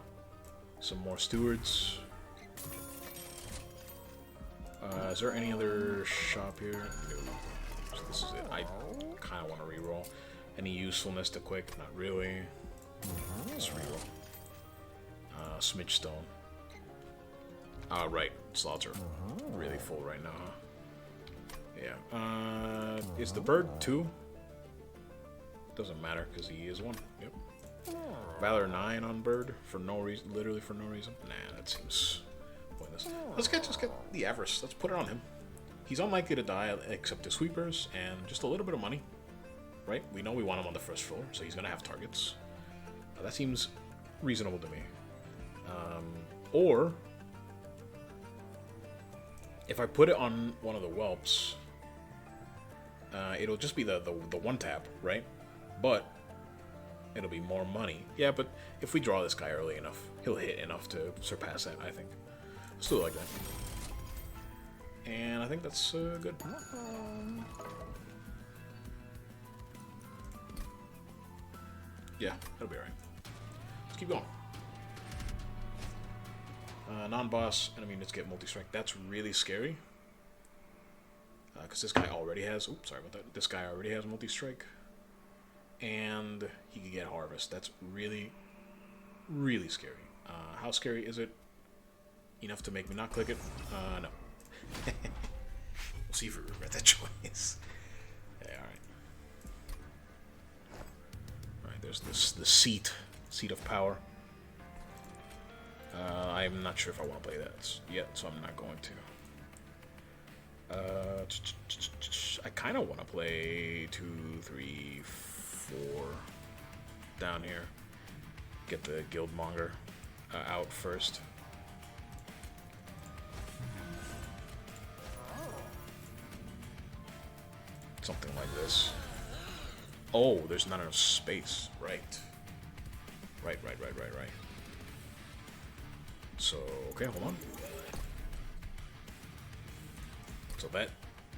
some more stewards. Is there any other shop here? No. So this is it. I kind of want to reroll. Any usefulness to quick? Not really. Let's reroll. Smidge Stone. Right. Slots are really full right now, huh? Yeah. Is the bird 2? Doesn't matter because he is 1. Yep. Valor 9 on bird for no reason. Literally for no reason. Nah, that seems pointless. Let's just get the Avarice. Let's put it on him. He's unlikely to die except to sweepers and just a little bit of money. Right? We know we want him on the first floor, so he's gonna have targets. That seems reasonable to me. Or if I put it on one of the whelps, it'll just be the one tap, right? But it'll be more money. Yeah, but if we draw this guy early enough, he'll hit enough to surpass that, I think. Let's do it like that. And I think that's good. Yeah, that'll be alright. Let's keep going. Non-boss enemy units get multi-strike. That's really scary. Because this guy already has... Oops, sorry about that. This guy already has multi-strike. And he can get harvest. That's really, really scary. How scary is it? Enough to make me not click it? No. We'll see if we regret that choice. Yeah, alright. Alright, there's the seat of power. I'm not sure if I want to play that yet, so I'm not going to. I kind of want to play 2, 3, 4 down here. Get the Guildmonger out first. Something like this. Oh, there's not enough space. Right. Right. So, okay, hold on. So that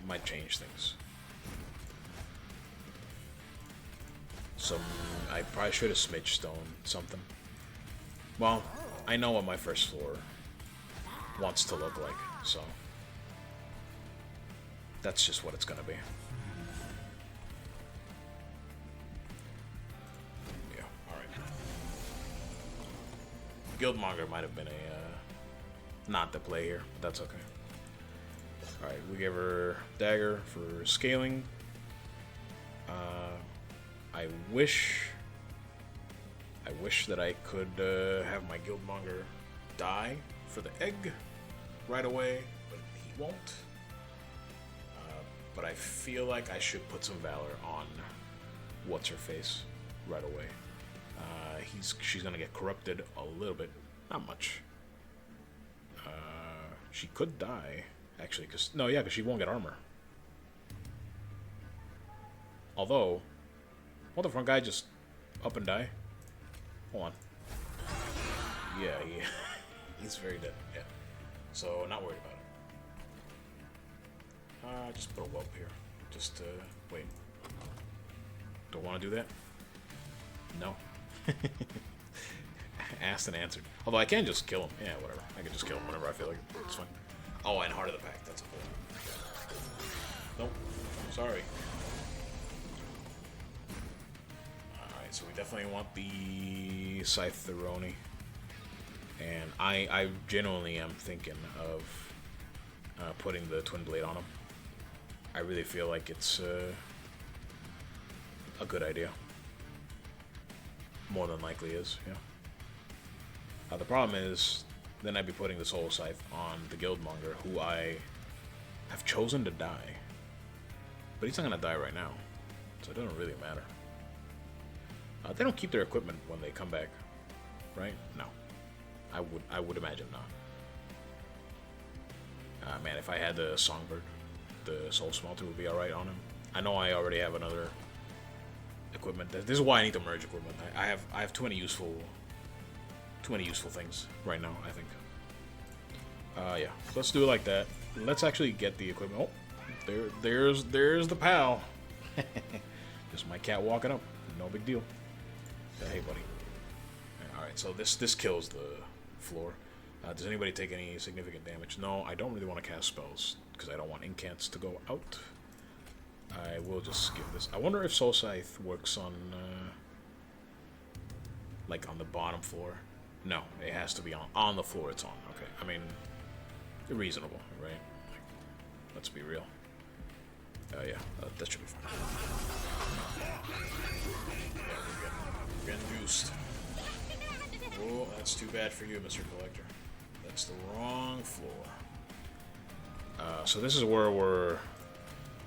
might change things. I probably should have smidge stone something. Well, I know what my first floor wants to look like, so that's just what it's gonna be. Yeah, alright. Guildmonger might have been a not the play here, but that's okay. Alright, we give her dagger for scaling. I wish that I could have my Guildmonger die for the egg right away, but he won't. But I feel like I should put some Valor on What's-Her-Face right away. She's gonna get corrupted a little bit, not much. She could die, actually, because she won't get armor. Although, won't the front guy just up and die? Hold on. Yeah, he's very dead. Yeah, so not worried about it. Just put a whelp here. Just wait. Don't want to do that? No. Asked and answered. Although I can just kill him. Yeah, whatever. I can just kill him whenever I feel like it. It's fine. Oh, and Heart of the Pack. That's a fool. Nope. Sorry. Alright, so we definitely want the Scythe Theroni. And I genuinely am thinking of putting the Twin Blade on him. I really feel like it's a good idea. More than likely is, yeah. The problem is, then I'd be putting the Soul Scythe on the Guildmonger, who I have chosen to die. But he's not going to die right now, so it doesn't really matter. They don't keep their equipment when they come back, right? No. I would imagine not. Man, if I had the Songbird, the Soul Smelter would be alright on him. I know I already have another equipment. This is why I need to merge equipment. I have too many useful things right now, I think. Yeah, so let's do it like that. Let's actually get the equipment. Oh, there's the pal. Just my cat walking up. No big deal. Hey, buddy. Alright, so this kills the floor. Does anybody take any significant damage? No, I don't really want to cast spells, because I don't want incants to go out. I will just give this... I wonder if Soul Scythe works on... like, on the bottom floor. No, it has to be on the floor it's on. Okay, I mean... reasonable, right? Like, let's be real. Yeah, that should be fine. Yeah, we're getting juiced. Oh, that's too bad for you, Mr. Collector. That's the wrong floor. So this is where we're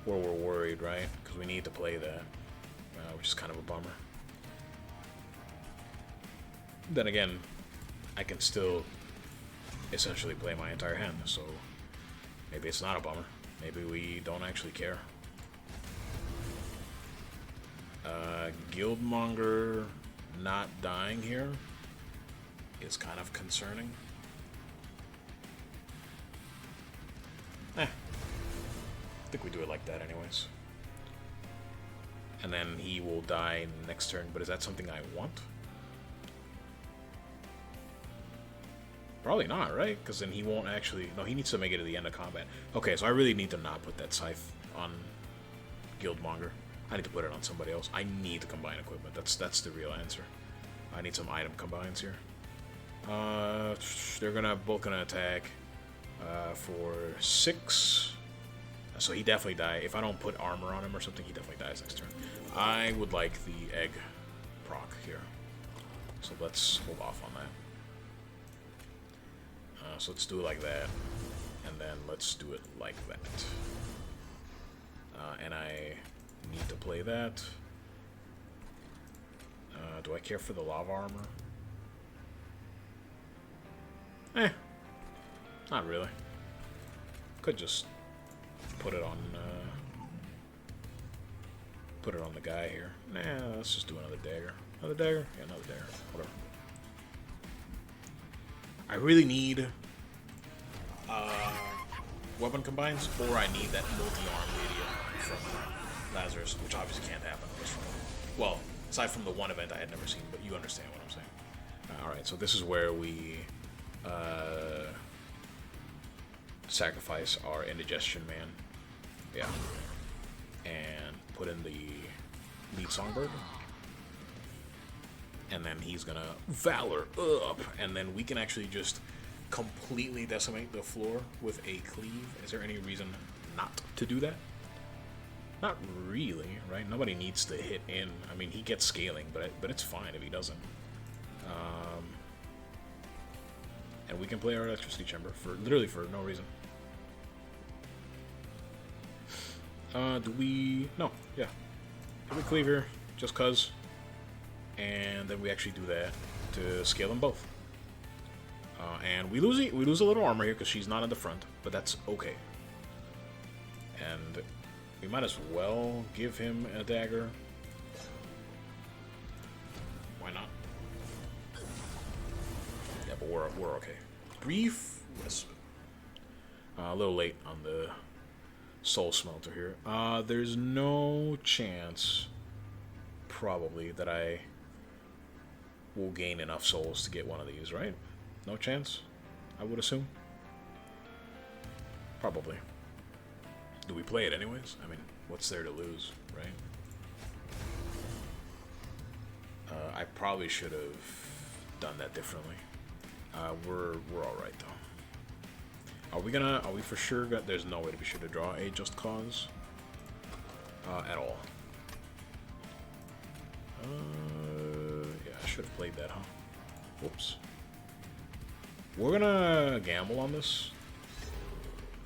worried, right? Because we need to play that, which is kind of a bummer. Then again, I can still essentially play my entire hand, so maybe it's not a bummer. Maybe we don't actually care. Guildmonger not dying here is kind of concerning. I think we do it like that anyways. And then he will die next turn, but is that something I want? Probably not, right? Because then he won't actually... No, he needs to make it to the end of combat. Okay, so I really need to not put that scythe on Guildmonger. I need to put it on somebody else. I need to combine equipment. That's the real answer. I need some item combines here. They're both gonna attack for 6. So he definitely dies. If I don't put armor on him or something, he definitely dies next turn. I would like the egg proc here. So let's hold off on that. So let's do it like that, and then let's do it like that. And I need to play that. Do I care for the lava armor? Not really. Could just put it on the guy here. Nah, let's just do another dagger. Another dagger? Yeah, another dagger. Whatever. I really need weapon combines, or I need that multi-arm idiot from Lazarus, which obviously can't happen on this one. Well, aside from the one event I had never seen, but you understand what I'm saying. Alright, so this is where we sacrifice our indigestion man. Yeah. And put in the lead songbird. And then he's gonna Valor up, and then we can actually just completely decimate the floor with a cleave. Is there any reason not to do that? Not really, right? Nobody needs to hit in. I mean, he gets scaling, but it's fine if he doesn't. And we can play our electricity chamber for literally for no reason. Do we? No, yeah. Can we cleave here just cause? And then we actually do that to scale them both. And we lose a little armor here because she's not in the front, but that's okay. And we might as well give him a dagger. Why not? Yeah, but we're okay. Brief respite. A little late on the soul smelter here. There's no chance, probably, that I will gain enough souls to get one of these, right? No chance, I would assume. Probably. Do we play it anyways? I mean, what's there to lose, right? I probably should have done that differently. We're all right though. Are we for sure? There's no way to be sure to draw a just cause at all. Yeah, I should have played that, huh? Whoops. We're gonna gamble on this.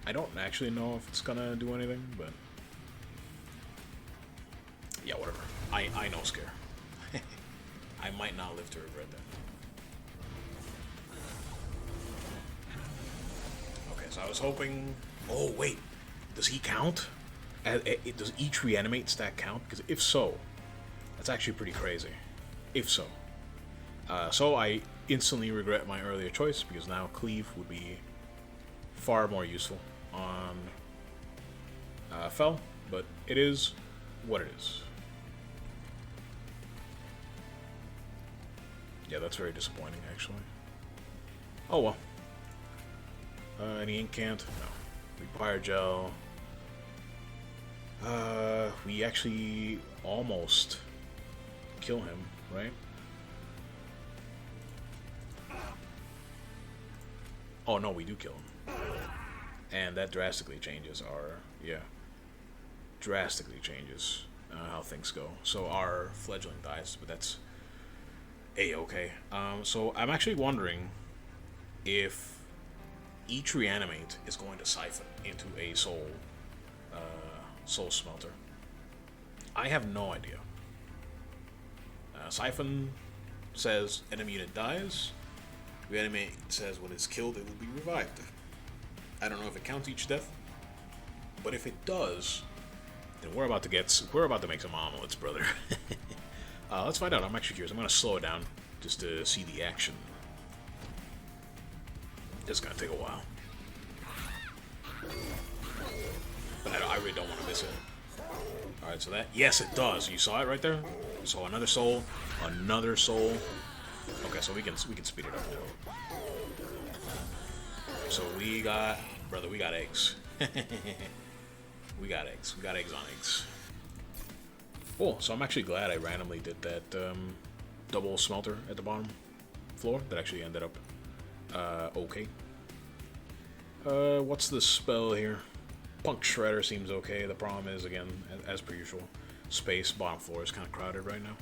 I don't actually know if it's gonna do anything, but yeah, whatever. I know scare. I might not live to regret that. Okay, so I was hoping. Oh wait, does he count? Does each reanimate stack count? Because if so, That's actually pretty crazy, if so. So I instantly regret my earlier choice, because now Cleave would be far more useful on Fel, but it is what it is. Yeah, that's very disappointing, actually. Oh well. Any incant? No. We Pyre Gel. We actually almost kill him, right? Oh no, we do kill him. And that drastically changes our, yeah. Drastically changes how things go. So our fledgling dies, but that's A-okay. So I'm actually wondering if each reanimate is going to siphon into a soul smelter. I have no idea. Siphon says enemy unit dies. Reanimate says when it's killed, it will be revived. I don't know if it counts each death, but if it does, then we're about to make some omelets, brother. Let's find out. I'm actually curious. I'm gonna slow it down just to see the action. It's gonna take a while, but I really don't want to miss it. All right, so that, yes, it does. You saw it right there. So another soul, another soul. Okay, so we can speed it up now. So we got, brother, we got eggs. We got eggs. We got eggs on eggs. Cool. So I'm actually glad I randomly did that double smelter at the bottom floor. That actually ended up okay. What's the spell here? Punk Shredder seems okay. The problem is, again, as per usual, space, bottom floor is kind of crowded right now.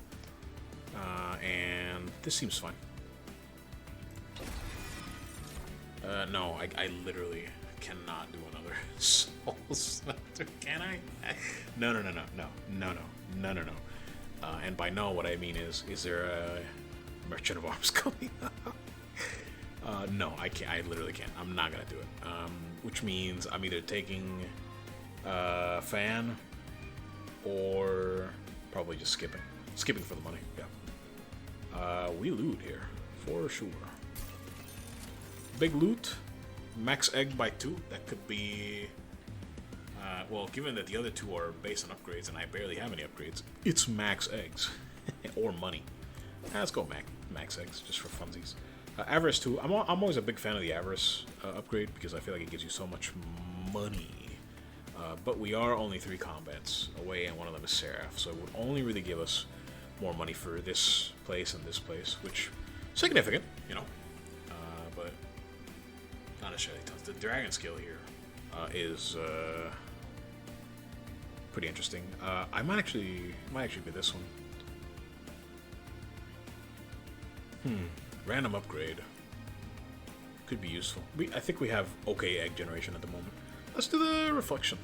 And this seems fine. No, I literally cannot do another soul smelter, can I? No. And by no, what I mean is there a Merchant of Arms coming up? No, I can't. I literally can't. I'm not gonna do it. Which means I'm either taking Fan or probably just skipping. Skipping for the money. Yeah. We loot here for sure. Big loot. Max egg by 2. That could be. Well, given that the other two are based on upgrades and I barely have any upgrades, it's max eggs or money. Let's go max eggs just for funsies. Avarice 2. I'm always a big fan of the Avarice upgrade because I feel like it gives you so much money. But we are only 3 combats away, and one of them is Seraph, so it would only really give us more money for this place and this place, which is significant, you know. But not necessarily tons. The dragon skill here is pretty interesting. I might actually be this one. Random upgrade could be useful. I think we have okay egg generation at the moment. Let's do the reflection.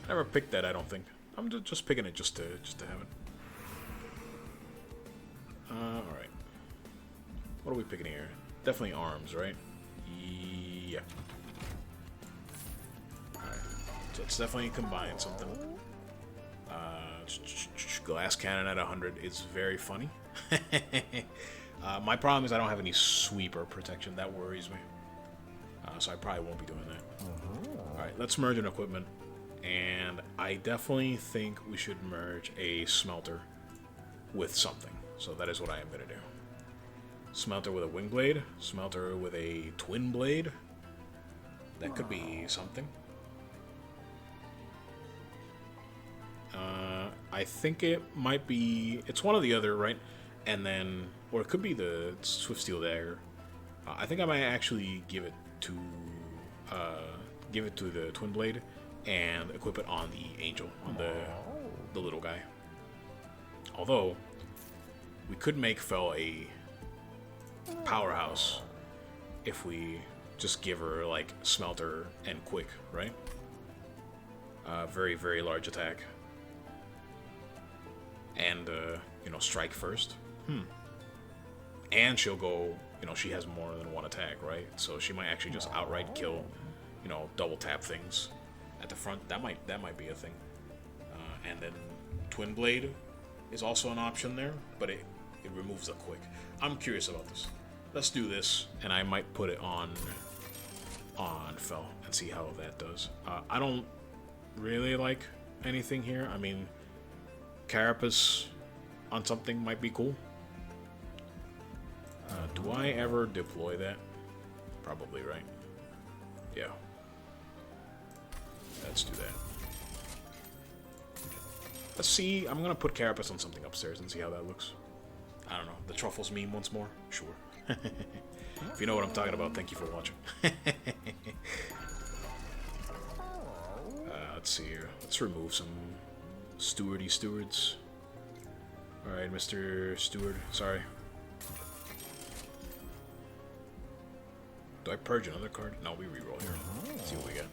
I never picked that, I don't think. I'm just picking it just to have it. Alright. What are we picking here? Definitely arms, right? Yeah. Alright. So it's definitely combined something. Glass cannon at 100 is very funny. My problem is I don't have any sweeper protection. That worries me. So I probably won't be doing that. Alright, let's merge an equipment. And I definitely think we should merge a smelter with something. So that is what I am going to do. Smelter with a wing blade. Smelter with a twin blade. That could be something. I think it might be... It's one or the other, right? And then... Or it could be the Swift Steel Dagger. I think I might actually give it to the Twin Blade and equip it on the Angel, on the little guy. Although, we could make Fel a powerhouse if we just give her, like, Smelter and Quick, right? Very, very large attack. And, you know, strike first. And she'll go, you know, she has more than one attack, right? So she might actually just outright kill, you know, double tap things at the front. That might be a thing. And then Twin Blade is also an option there, but it removes a quick. I'm curious about this. Let's do this, and I might put it on Fel and see how that does. I don't really like anything here. I mean, Carapace on something might be cool. Do I ever deploy that? Probably, right? Yeah. Let's do that. Let's see. I'm gonna put Carapace on something upstairs and see how that looks. I don't know. The Truffles meme once more? Sure. If you know what I'm talking about, thank you for watching. Let's see here. Let's remove some stewards. Alright, Mr. Steward. Sorry. Do I purge another card? No, we reroll here. Let's see what we got.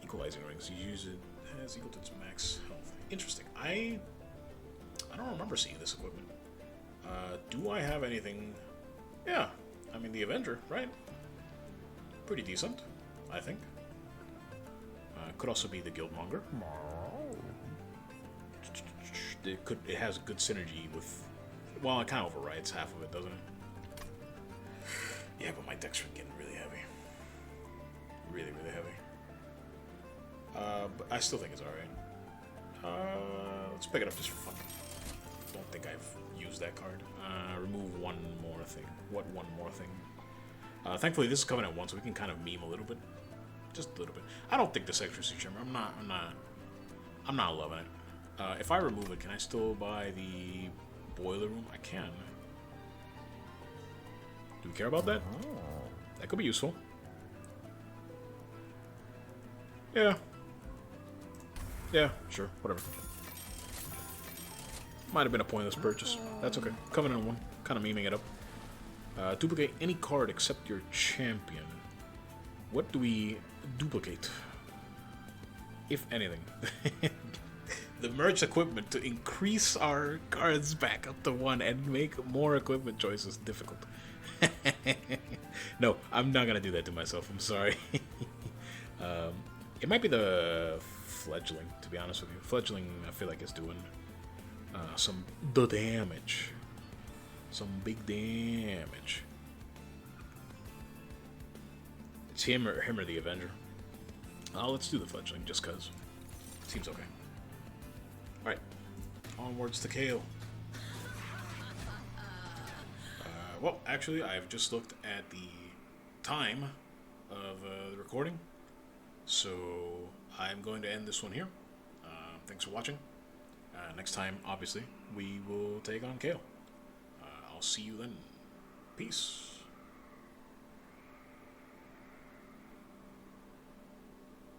Equalizing rings. You use it as equal to its max health. Interesting. I don't remember seeing this equipment. Do I have anything? Yeah. I mean, the Avenger, right? Pretty decent, I think. Could also be the Guildmonger. It has good synergy with... Well, it kind of overrides half of it, doesn't it? Yeah, but my deck's getting really heavy. Really, really heavy. But I still think it's alright. Let's pick it up just for fun. Don't think I've used that card. Remove one more thing. What one more thing? Thankfully, this is coming at once, so we can kind of meme a little bit. Just a little bit. I don't think this extra sea chamber. I'm not loving it. If I remove it, can I still buy the boiler room? I can. Do we care about that? That could be useful. Yeah. Yeah, sure, whatever. Might have been a pointless purchase. That's okay. Coming in one. Kind of memeing it up. Duplicate any card except your champion. What do we duplicate? If anything. The merge equipment to increase our cards back up to 1 and make more equipment choices difficult. No, I'm not gonna do that to myself. I'm sorry. It might be the fledgling, to be honest with you. Fledgling, I feel like, is doing some damage. Some big damage. It's him or the Avenger. Let's do the fledgling, just cause. Seems okay. Alright. Onwards to Kale. Well, actually, I've just looked at the time of the recording. So, I'm going to end this one here. Thanks for watching. Next time, obviously, we will take on Kale. I'll see you then. Peace.